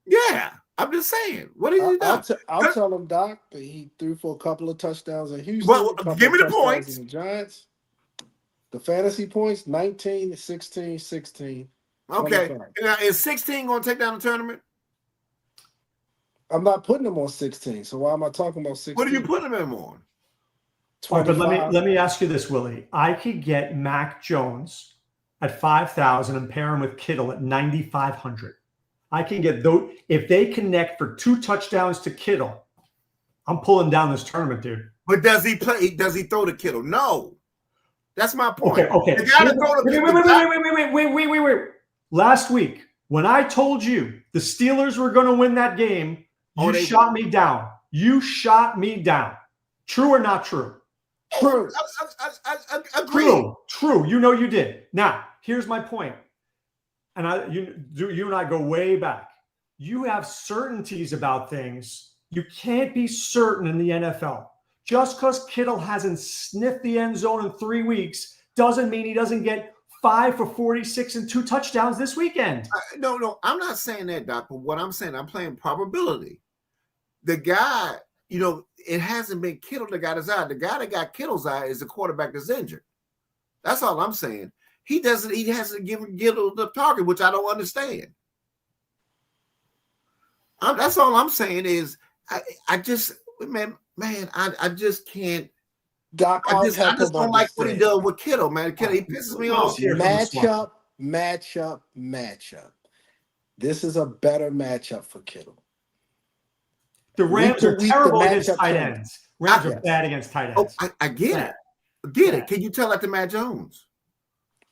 Yeah, I'm just saying. What have you done? I'll tell him, Doc, that he threw for a couple of touchdowns in Houston. Well, give me the points. In the Giants. The fantasy points, 19, 16, 16. Okay. 25. Now, is 16 going to take down the tournament? I'm not putting him on 16. So why am I talking about 16? What are you putting him on? All right, but let me ask you this, Willie. I could get Mac Jones at 5,000 and pair him with Kittle at 9,500. I can get those if they connect for 2 touchdowns to Kittle. I'm pulling down this tournament, dude. But does he play? Does he throw to Kittle? No. That's my point. Okay. The guy that throw to Wait. Last week, when I told you the Steelers were going to win that game, you shot me down. You shot me down. True or not true? True. I agree. True. You know you did. Now, here's my point. And you and I go way back. You have certainties about things. You can't be certain in the NFL. Just because Kittle hasn't sniffed the end zone in 3 weeks doesn't mean he doesn't get 5 for 46 and 2 touchdowns this weekend. No, I'm not saying that, Doc. But what I'm saying, I'm playing probability. The guy, it hasn't been Kittle that got his eye. The guy that got Kittle's eye is the quarterback that's injured. That's all I'm saying. He hasn't given Kittle the target, which I don't understand. That's all I'm saying is I just can't. Doc, I just don't like what he does with Kittle, man. Kittle, he pisses me off. Matchup. This is a better matchup for Kittle. The Rams are terrible against tight ends. Rams are bad against tight ends. Oh, I get it. Get it. Can you tell that to Matt Jones?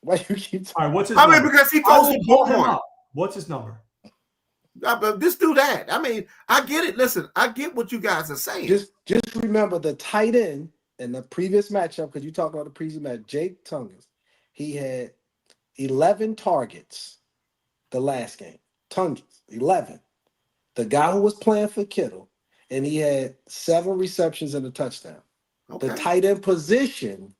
Why you keep All right, what's his number? Because he throws the ball. What's his number? Just do that. I get it. Listen, I get what you guys are saying. Just remember the tight end in the previous matchup, because you talked about the previous match, Jake Tungus. He had 11 targets the last game. Tungus, 11. The guy who was playing for Kittle, and he had 7 receptions and a touchdown. Okay. The tight end position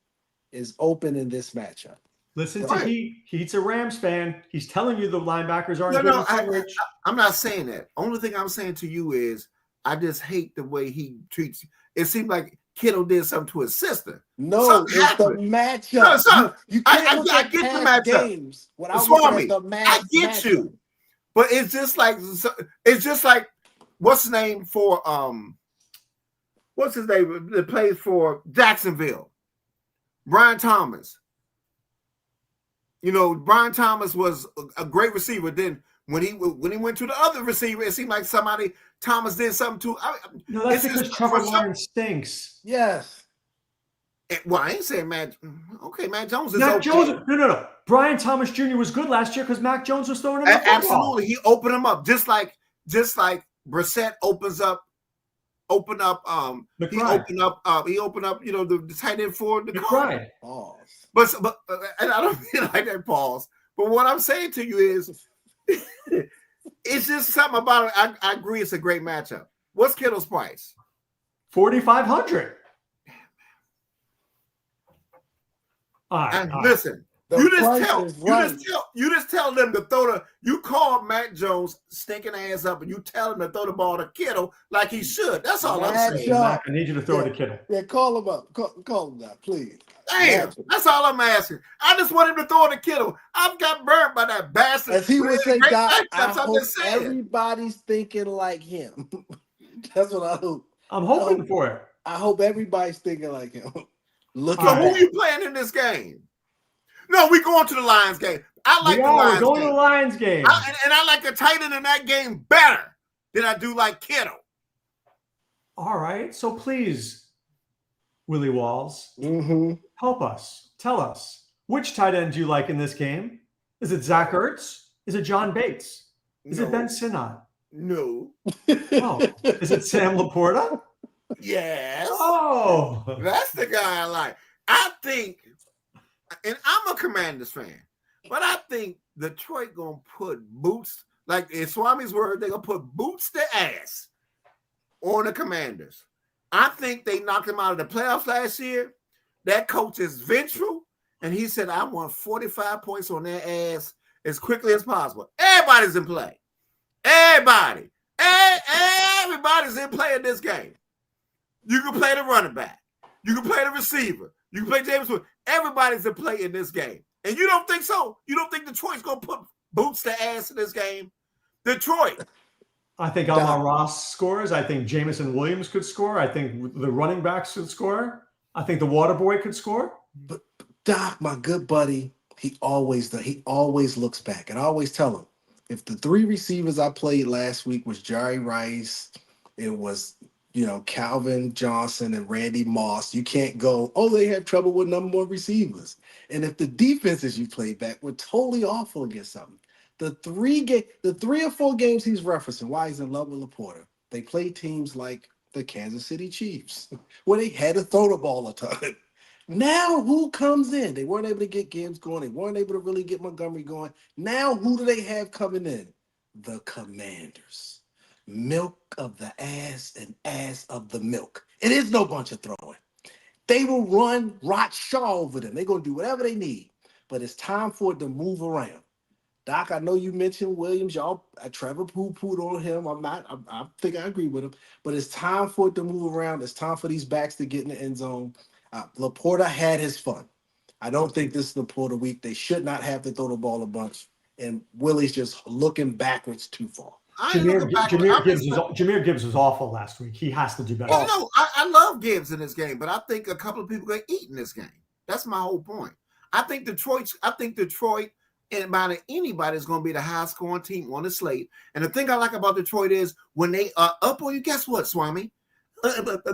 is open in this matchup. Listen to He's a Rams fan. He's telling you the linebackers aren't good in coverage. I'm not saying that. Only thing I'm saying to you is I just hate the way he treats. It seemed like Kittle did something to his sister. No, it's the matchup. You can't I get the matchup. Games without looking at the I get you, but it's just like what's his name for what's his name that plays for Jacksonville, Brian Thomas. Brian Thomas was a great receiver. Then when he went to the other receiver, it seemed like Thomas did something to. No, that's because Trevor Lawrence stinks. Yes. Well, I ain't saying Matt. Okay, Matt Jones is Mac okay. Jones. No. Brian Thomas Jr. was good last year because Mac Jones was throwing him the football. Absolutely, he opened him up just like Brissett opened up. He opened up. The tight end for the McBride. But and I don't feel like that pause. But what I'm saying to you is, it's just something about it. I agree, it's a great matchup. What's Kittle's price? 4,500. Listen, you just tell them to throw you call Matt Jones stinking ass up and you tell him to throw the ball to Kittle like he should. That's all I'm saying. I need you to throw it to Kittle. Yeah, call him up. Call him down, please. Damn, that's all I'm asking. I just want him to throw it to Kittle. I've got burnt by that bastard. As he would say, Doc, I hope everybody's thinking like him. That's what I hope. I'm hoping for it. I hope everybody's thinking like him. Who are you playing in this game? No, we going to the Lions game. I like the Lions game. We're going to the Lions game. I like the tight end in that game better than I do like Kittle. All right. So please, Willie Walls, help us. Tell us. Which tight end do you like in this game? Is it Zach Ertz? Is it John Bates? Is it Ben Sinnott? No. Oh, is it Sam Laporta? Yes. Oh, that's the guy I like. I think, and I'm a Commanders fan, but I think Detroit gonna put boots, like in Swami's word, they're gonna put boots to ass on the Commanders. I think they knocked him out of the playoffs last year. That coach is vengeful, and he said, I want 45 points on their ass as quickly as possible. Everybody's in play. Everybody's in play in this game. You can play the running back. You can play the receiver. You can play James Wood. Everybody's in play in this game. And you don't think so? You don't think Detroit's going to put boots to ass in this game? Detroit. I think Amon Ross scores. I think Jamison Williams could score. I think the running backs could score. I think the water boy could score. But Doc, my good buddy, he always looks back. And I always tell him, if the three receivers I played last week was Jerry Rice, it was, Calvin Johnson and Randy Moss, you can't go, they had trouble with number one receivers. And if the defenses you played back were totally awful against something, the 3 or 4 games he's referencing, why he's in love with Laporta, they play teams like the Kansas City Chiefs, where they had to throw the ball a ton. Now who comes in? They weren't able to get Gibbs going. They weren't able to really get Montgomery going. Now who do they have coming in? The Commanders. Milk of the ass and ass of the milk. It is no bunch of throwing. They will run Rot Shaw over them. They're going to do whatever they need. But it's time for it to move around. Doc, I know you mentioned Williams. Trevor poo-pooed on him. I think I agree with him. But it's time for it to move around. It's time for these backs to get in the end zone. Laporta had his fun. I don't think this is Laporta week. They should not have to throw the ball a bunch. And Willie's just looking backwards too far. Jahmyr Gibbs was awful last week. He has to do better. I love Gibbs in this game, but I think a couple of people are going to eat in this game. That's my whole point. I think Detroit, and about anybody is going to be the high scoring team on the slate. And the thing I like about Detroit is when they are up on you, guess what, Swami?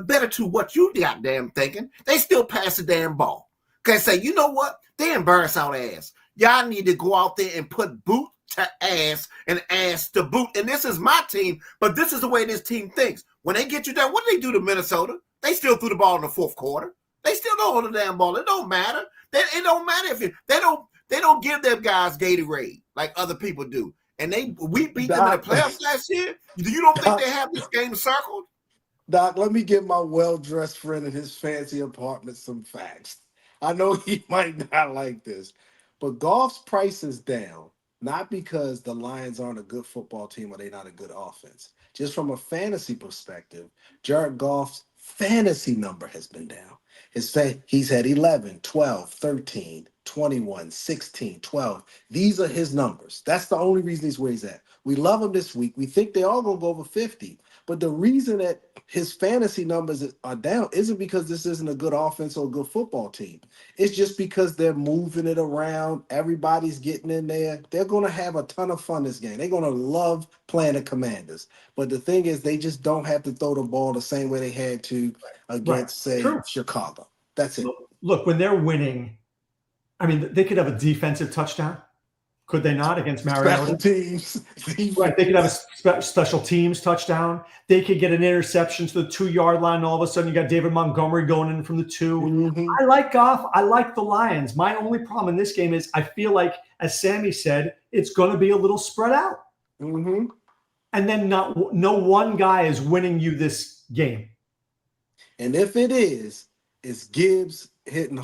Better to what you goddamn thinking. They still pass the damn ball. Okay, say, you know what? They embarrass our ass. Y'all need to go out there and put boot to ass and ass to boot. And this is my team, but this is the way this team thinks. When they get you down, what do they do to Minnesota? They still threw the ball in the fourth quarter. They still don't hold the damn ball. It don't matter. It don't matter if they don't give them guys Gatorade like other people do. And we beat them in the playoffs last year. You don't think they have this game circled? Doc, let me give my well-dressed friend in his fancy apartment some facts. I know he might not like this, but Goff's price is down, not because the Lions aren't a good football team or they're not a good offense. Just from a fantasy perspective, Jared Goff's fantasy number has been down. He's had 11, 12, 13, 21, 16, 12. These are his numbers. That's the only reason he's where he's at. We love him this week. We think they're all going to go over 50. But the reason that his fantasy numbers are down isn't because this isn't a good offense or a good football team. It's just because they're moving it around. Everybody's getting in there. They're going to have a ton of fun this game. They're going to love playing the Commanders. But the thing is, they just don't have to throw the ball the same way they had to against, Chicago. That's it. Look, when they're winning, I mean, they could have a defensive touchdown. Could they not against Mariota? Special teams. Right. They could have a special teams touchdown. They could get an interception to the 2-yard line. And all of a sudden, you got David Montgomery going in from the 2. Mm-hmm. I like Goff. I like the Lions. My only problem in this game is I feel like, as Sammy said, it's going to be a little spread out. Mm-hmm. And then no one guy is winning you this game. And if it is, it's Gibbs hitting.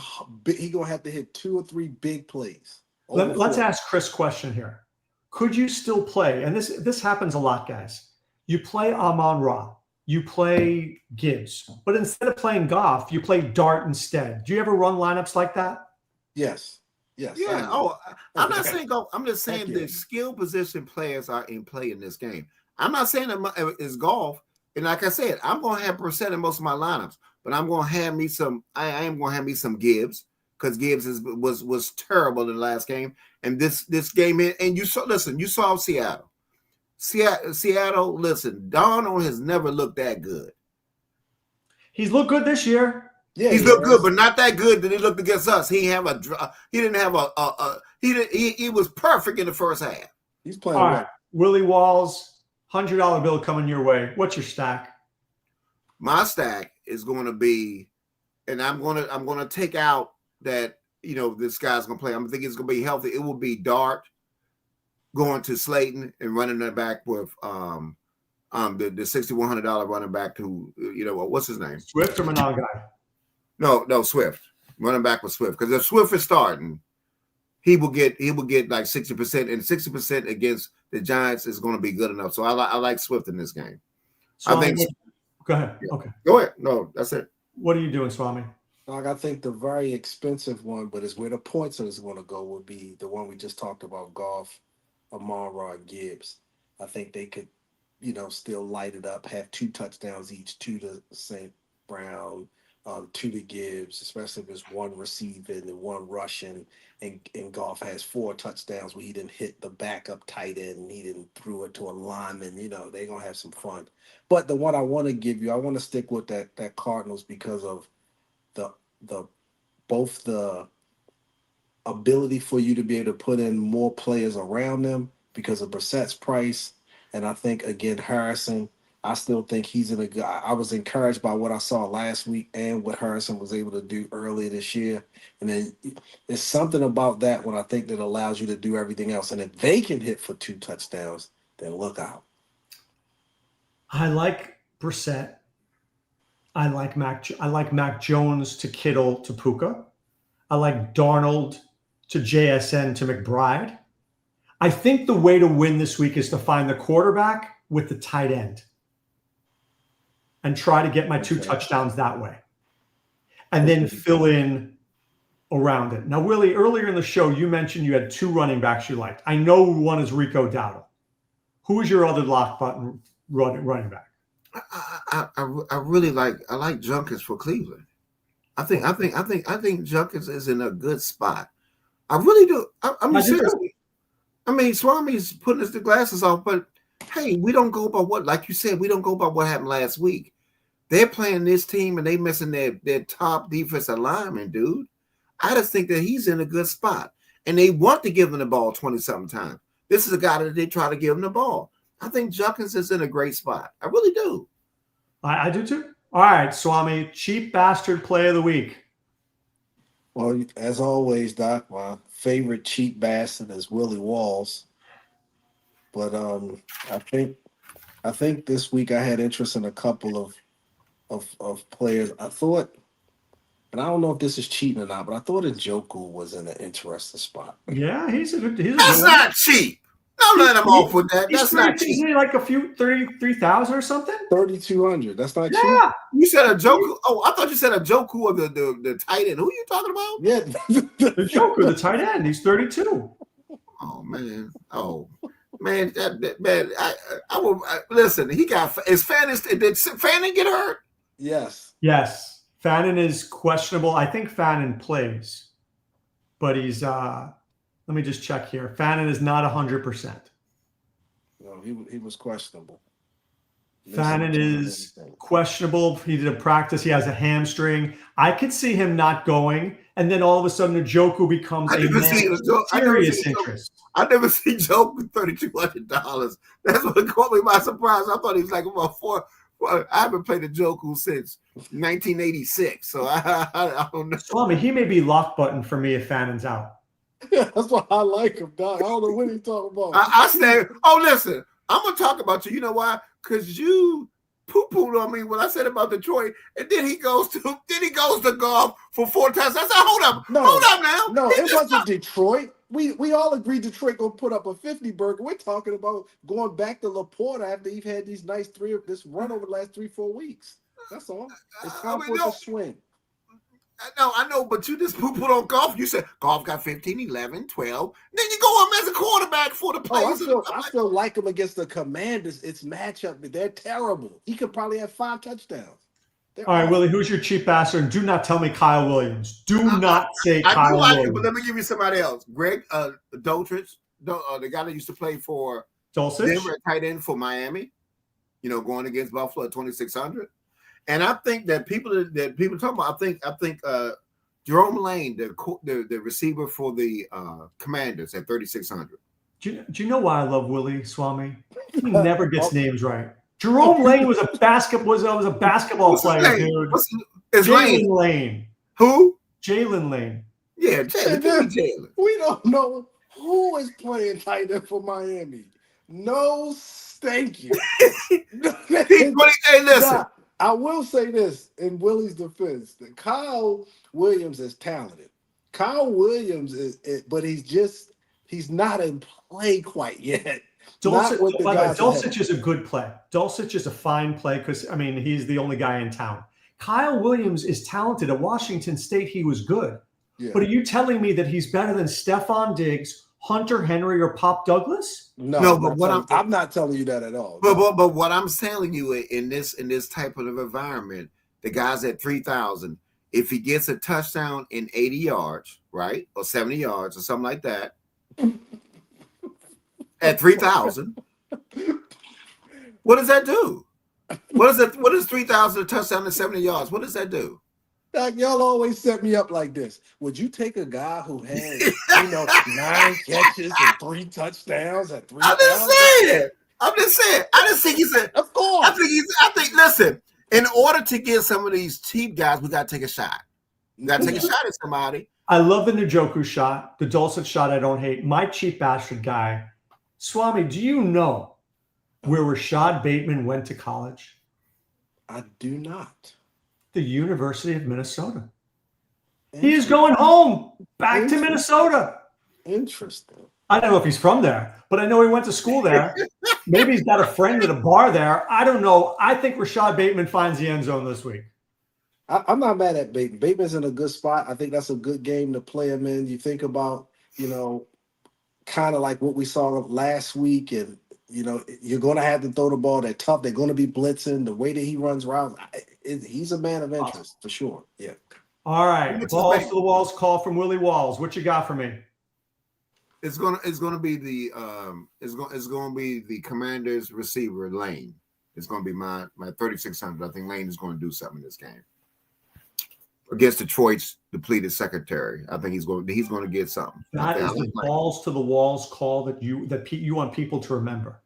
He's going to have to hit 2 or 3 big plays. Let's ask Chris a question here. Could you still play? And this happens a lot, guys. You play Amon-Ra. You play Gibbs. But instead of playing Goff, you play Dart instead. Do you ever run lineups like that? Yes. Yeah. I'm not saying Goff. I'm just saying the skill position players are in play in this game. I'm not saying it's Goff. And like I said, I'm going to have percent in most of my lineups. But I'm going to have me some. I am going to have me some Gibbs. Because Gibbs was terrible in the last game, and this game, and you saw Seattle. Seattle, listen, Darnold has never looked that good. He's looked good this year. Yeah, he's looked good, but not that good that he looked against us. He was perfect in the first half. He's playing All well. right, Willie Walls, $100 bill coming your way. What's your stack? My stack is going to be, and I'm gonna take out that this guy's gonna play. I'm thinking it's gonna be healthy. It will be Dart going to Slayton and running that back with the $6,100 running back to what's his name? Swift or Monongai? No, Swift. Running back with Swift, because if Swift is starting, he will get like 60%, and 60% against the Giants is going to be good enough. So I like Swift in this game. Swami, go ahead. Yeah. Okay. Go ahead. No, that's it. What are you doing, Swami? Like, I think the very expensive one, but is where the points is going to go, would be the one we just talked about, Goff, Amon-Ra, Gibbs. I think they could, still light it up, have 2 touchdowns each, 2 to St. Brown, 2 to Gibbs, especially if it's 1 receiving and 1 rushing, and Goff has 4 touchdowns where he didn't hit the backup tight end and he didn't throw it to a lineman. They're going to have some fun. But the one I want to give you, I want to stick with that Cardinals because of both the ability for you to be able to put in more players around them because of Brissett's price. And I think, again, Harrison, I still think he's in a good. I was encouraged by what I saw last week and what Harrison was able to do earlier this year. And then there's something about that when I think that allows you to do everything else. And if they can hit for 2 touchdowns, then look out. I like Brissett. I like Mac Jones to Kittle to Puka. I like Darnold to JSN to McBride. I think the way to win this week is to find the quarterback with the tight end and try to get my 2 touchdowns that way. And then fill in around it. Now, Willie, earlier in the show, you mentioned you had 2 running backs you liked. I know one is Rico Dowdle. Who is your other lock button running back? I really like Junkins for Cleveland. I think Junkins is in a good spot. I really do. I mean, seriously. I mean, Swami's putting his glasses off, but hey, we don't go by like you said, we don't go by what happened last week. They're playing this team and they missing their top defensive lineman, dude. I just think that he's in a good spot. And they want to give him the ball 20-something times. This is a guy that they try to give him the ball. I think Junkins is in a great spot. I really do. I do too. All right, Swami, cheap bastard play of the week. Well, as always, Doc, my favorite cheap bastard is Willie Walls. But I think this week I had interest in a couple of players. I thought, and I don't know if this is cheating or not, but I thought Njoku was in an interesting spot. Yeah, he's a That's not cheap. Don't let him off with that. That's not cheap. Isn't he like a few 33,000 or something? 3,200. That's not cheap. Yeah. You said Njoku. Oh, I thought you said Njoku of the tight end. Who are you talking about? Yeah, Njoku, the tight end. He's 32. Oh man. Oh man. Man. I will listen. He got. Is Fannin? Did Fannin get hurt? Yes. Yes. Fannin is questionable. I think Fannin plays, but he's. Let me just check here. Fannin is not 100%. No, he was questionable. Fannin is questionable. He did a practice. He has a hamstring. I could see him not going, and then all of a sudden, Njoku becomes serious interest. I never see Njoku $3,200. That's what caught me by surprise. I thought he was like about 4. Well, I haven't played Njoku since 1986, so I don't know. Swami, he may be lock button for me if Fannin's out. Yeah, that's why I like him, Doc. I don't know what he's talking about. I stand. Oh, listen, I'm gonna talk about you. You know why? Because you poo-pooed on me when I said about Detroit, and then he goes to golf for 4 times. I said, hold up now. No, it wasn't Detroit. We all agreed Detroit gonna put up a 50 burger. We're talking about going back to Laporta after he's had these nice this run over the last 3-4 weeks. That's all. It's time for the swing. I know, but you just put on golf. You said golf got 15, 11, 12. Then you go up as a quarterback for the players. I still like him against the Commanders. It's matchup. They're terrible. He could probably have 5 touchdowns. All right, Willie, who's your cheap bastard? And do not tell me Kyle Williams. Do not say Kyle Williams. But let me give you somebody else. Greg Doltrich, the guy that used to play for Denver, tight end for Miami, going against Buffalo at 2,600. And I think that people talk about. I think Jerome Lane, the receiver for the Commanders, at 3,600. Do you know why I love Willie Swame? He never gets names right. Jerome Lane was a basketball What's his player, name? dude. It's Lane. Jalen Lane. Who? Jalen Lane. Yeah, Jalen. Give me Jalen. We don't know who is playing tight end for Miami. No, thank you. Hey, listen. I will say this in Willie's defense: that Kyle Williams is talented. Kyle Williams but he's not in play quite yet. Dulcich is a good play. Dulcich is a fine play because, I mean, he's the only guy in town. Kyle Williams is talented. At Washington State, he was good. Yeah. But are you telling me that he's better than Stephon Diggs, Hunter Henry, or Pop Douglas? No, but I'm not telling you that at all. But what I'm telling you in this type of environment, the guy's at 3,000. If he gets a touchdown in 80 yards, right, or 70 yards or something like that, at 3,000, what does that do? What is 3,000 a touchdown to 70 yards? What does that do? Doc, y'all always set me up like this. Would you take a guy who has 9 catches and 3 touchdowns at 3,000? I'm just saying. I just think he's a. Of course. I think. Listen, in order to get some of these cheap guys, we got to take a shot. We got to take a shot at somebody. I love the Njoku shot, the Dulcich shot. I don't hate. My cheap bastard guy, Swami. Do you know where Rashad Bateman went to college? I do not. The University of Minnesota. He is going home, back to Minnesota. Interesting. I don't know if he's from there, but I know he went to school there. Maybe he's got a friend at a bar there. I don't know. I think Rashad Bateman finds the end zone this week. I'm not mad at Bateman. Bateman's in a good spot. I think that's a good game to play him in. You think about, kind of like what we saw last week, and you're going to have to throw the ball. They're tough. They're going to be blitzing. The way that he runs routes, he's a man of interest for sure. Yeah. All right. Balls to the walls call from Willie Walls. What you got for me? It's gonna be the Commanders receiver Lane. It's gonna be my 3,600. I think Lane is going to do something in this game against Detroit's depleted secondary. I think he's going to get something. That is the balls to the walls call that you want people to remember.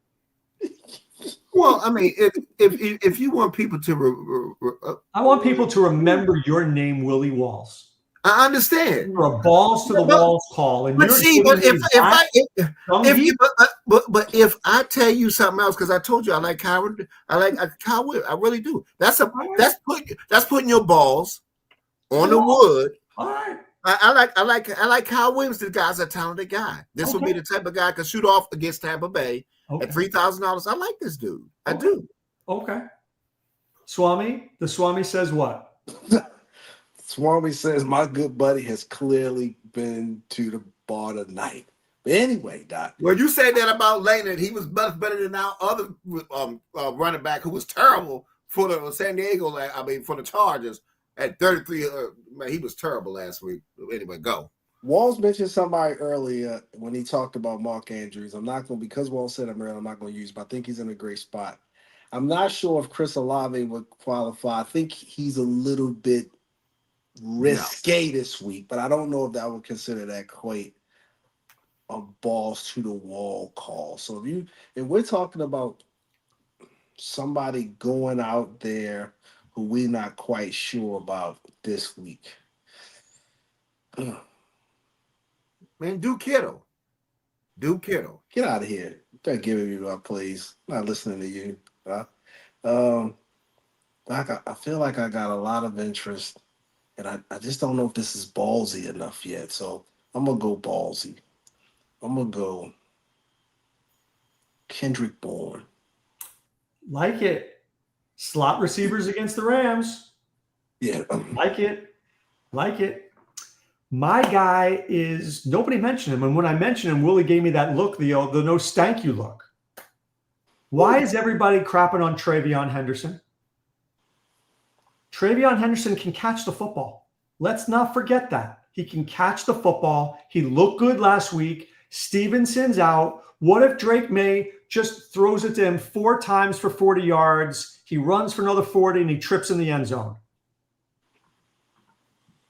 Well, I mean, if you want people to, I want people to remember your name, Willie Walls. I understand. You're a balls to the walls call, and if I tell you something else, because I told you I like Kyle Williams, I really do. That's putting your balls on the wood. All right. I like Kyle Williams. The guy's a talented guy. This will be the type of guy can shoot off against Tampa Bay at $3,000. I like this dude. I do. Okay. Swami. The Swami says what? Swami says my good buddy has clearly been to the bar tonight. But anyway, Doc. Well, you say that about Lane, and he was much better than our other running back who was terrible for the San Diego. For the Chargers at 33. Man, he was terrible last week. Anyway, go. Walls mentioned somebody earlier when he talked about Mark Andrews. Because Walls said him earlier, I'm not going to use, but I think he's in a great spot. I'm not sure if Chris Olave would qualify. I think he's a little bit risque this week, but I don't know if I would consider that quite a balls to the wall call. So if we're talking about somebody going out there who we're not quite sure about this week, man, do Kittle. Get out of here. Don't give me my plays. I'm not listening to you. I feel like I got a lot of interest, and I just don't know if this is ballsy enough yet. So I'm going to go ballsy. I'm going to go Kendrick Bourne. Like it. Slot receivers against the Rams. Yeah. Like it. My guy is, nobody mentioned him. And when I mentioned him, Willie gave me that look, the no stank you look. Why is everybody crapping on TreVeyon Henderson? TreVeyon Henderson can catch the football. Let's not forget that. He can catch the football. He looked good last week. Stevenson's out. What if Drake May just throws it to him 4 times for 40 yards? He runs for another 40 and he trips in the end zone.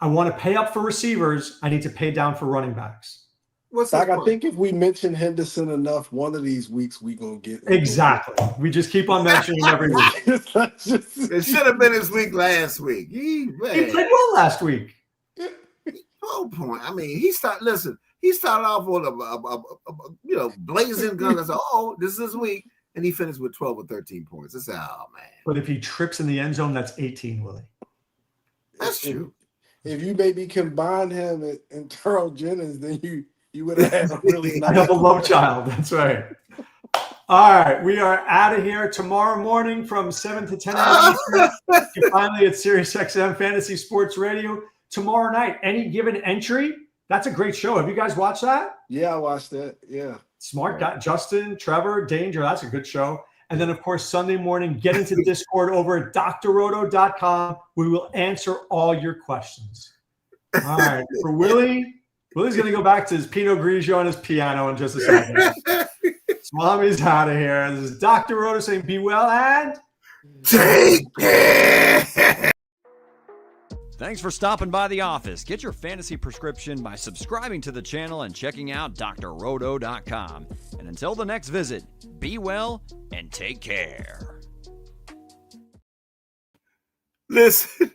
I want to pay up for receivers. I need to pay down for running backs. What's Doc, his I point? think if we mention Henderson enough, one of these weeks we gonna get Exactly. We just keep on mentioning him every week. It should have been his week last week. He played well last week. No point. I mean, he started off with a blazing gun. I said, oh, this is his week. And he finished with 12 or 13 points. I said, oh, man. But if he trips in the end zone, that's 18, Willie. That's true. If you maybe combine him and Terrell Jennings, then you would have had a really nice Double love child. That's right. All right. We are out of here tomorrow morning from 7 to 10 a.m. Finally at SiriusXM Fantasy Sports Radio. Tomorrow night, Any Given Entry. That's a great show. Have you guys watched that? Yeah, I watched that. Yeah. Smart guy. Justin, Trevor, Danger. That's a good show. And then, of course, Sunday morning, get into the Discord over at drroto.com. We will answer all your questions. All right. For Willie, Willie's going to go back to his Pinot Grigio and his piano in just a second. Swami's out of here. This is Dr. Roto saying be well and take care. Thanks for stopping by the office. Get your fantasy prescription by subscribing to the channel and checking out drroto.com. And until the next visit, be well and take care. Listen.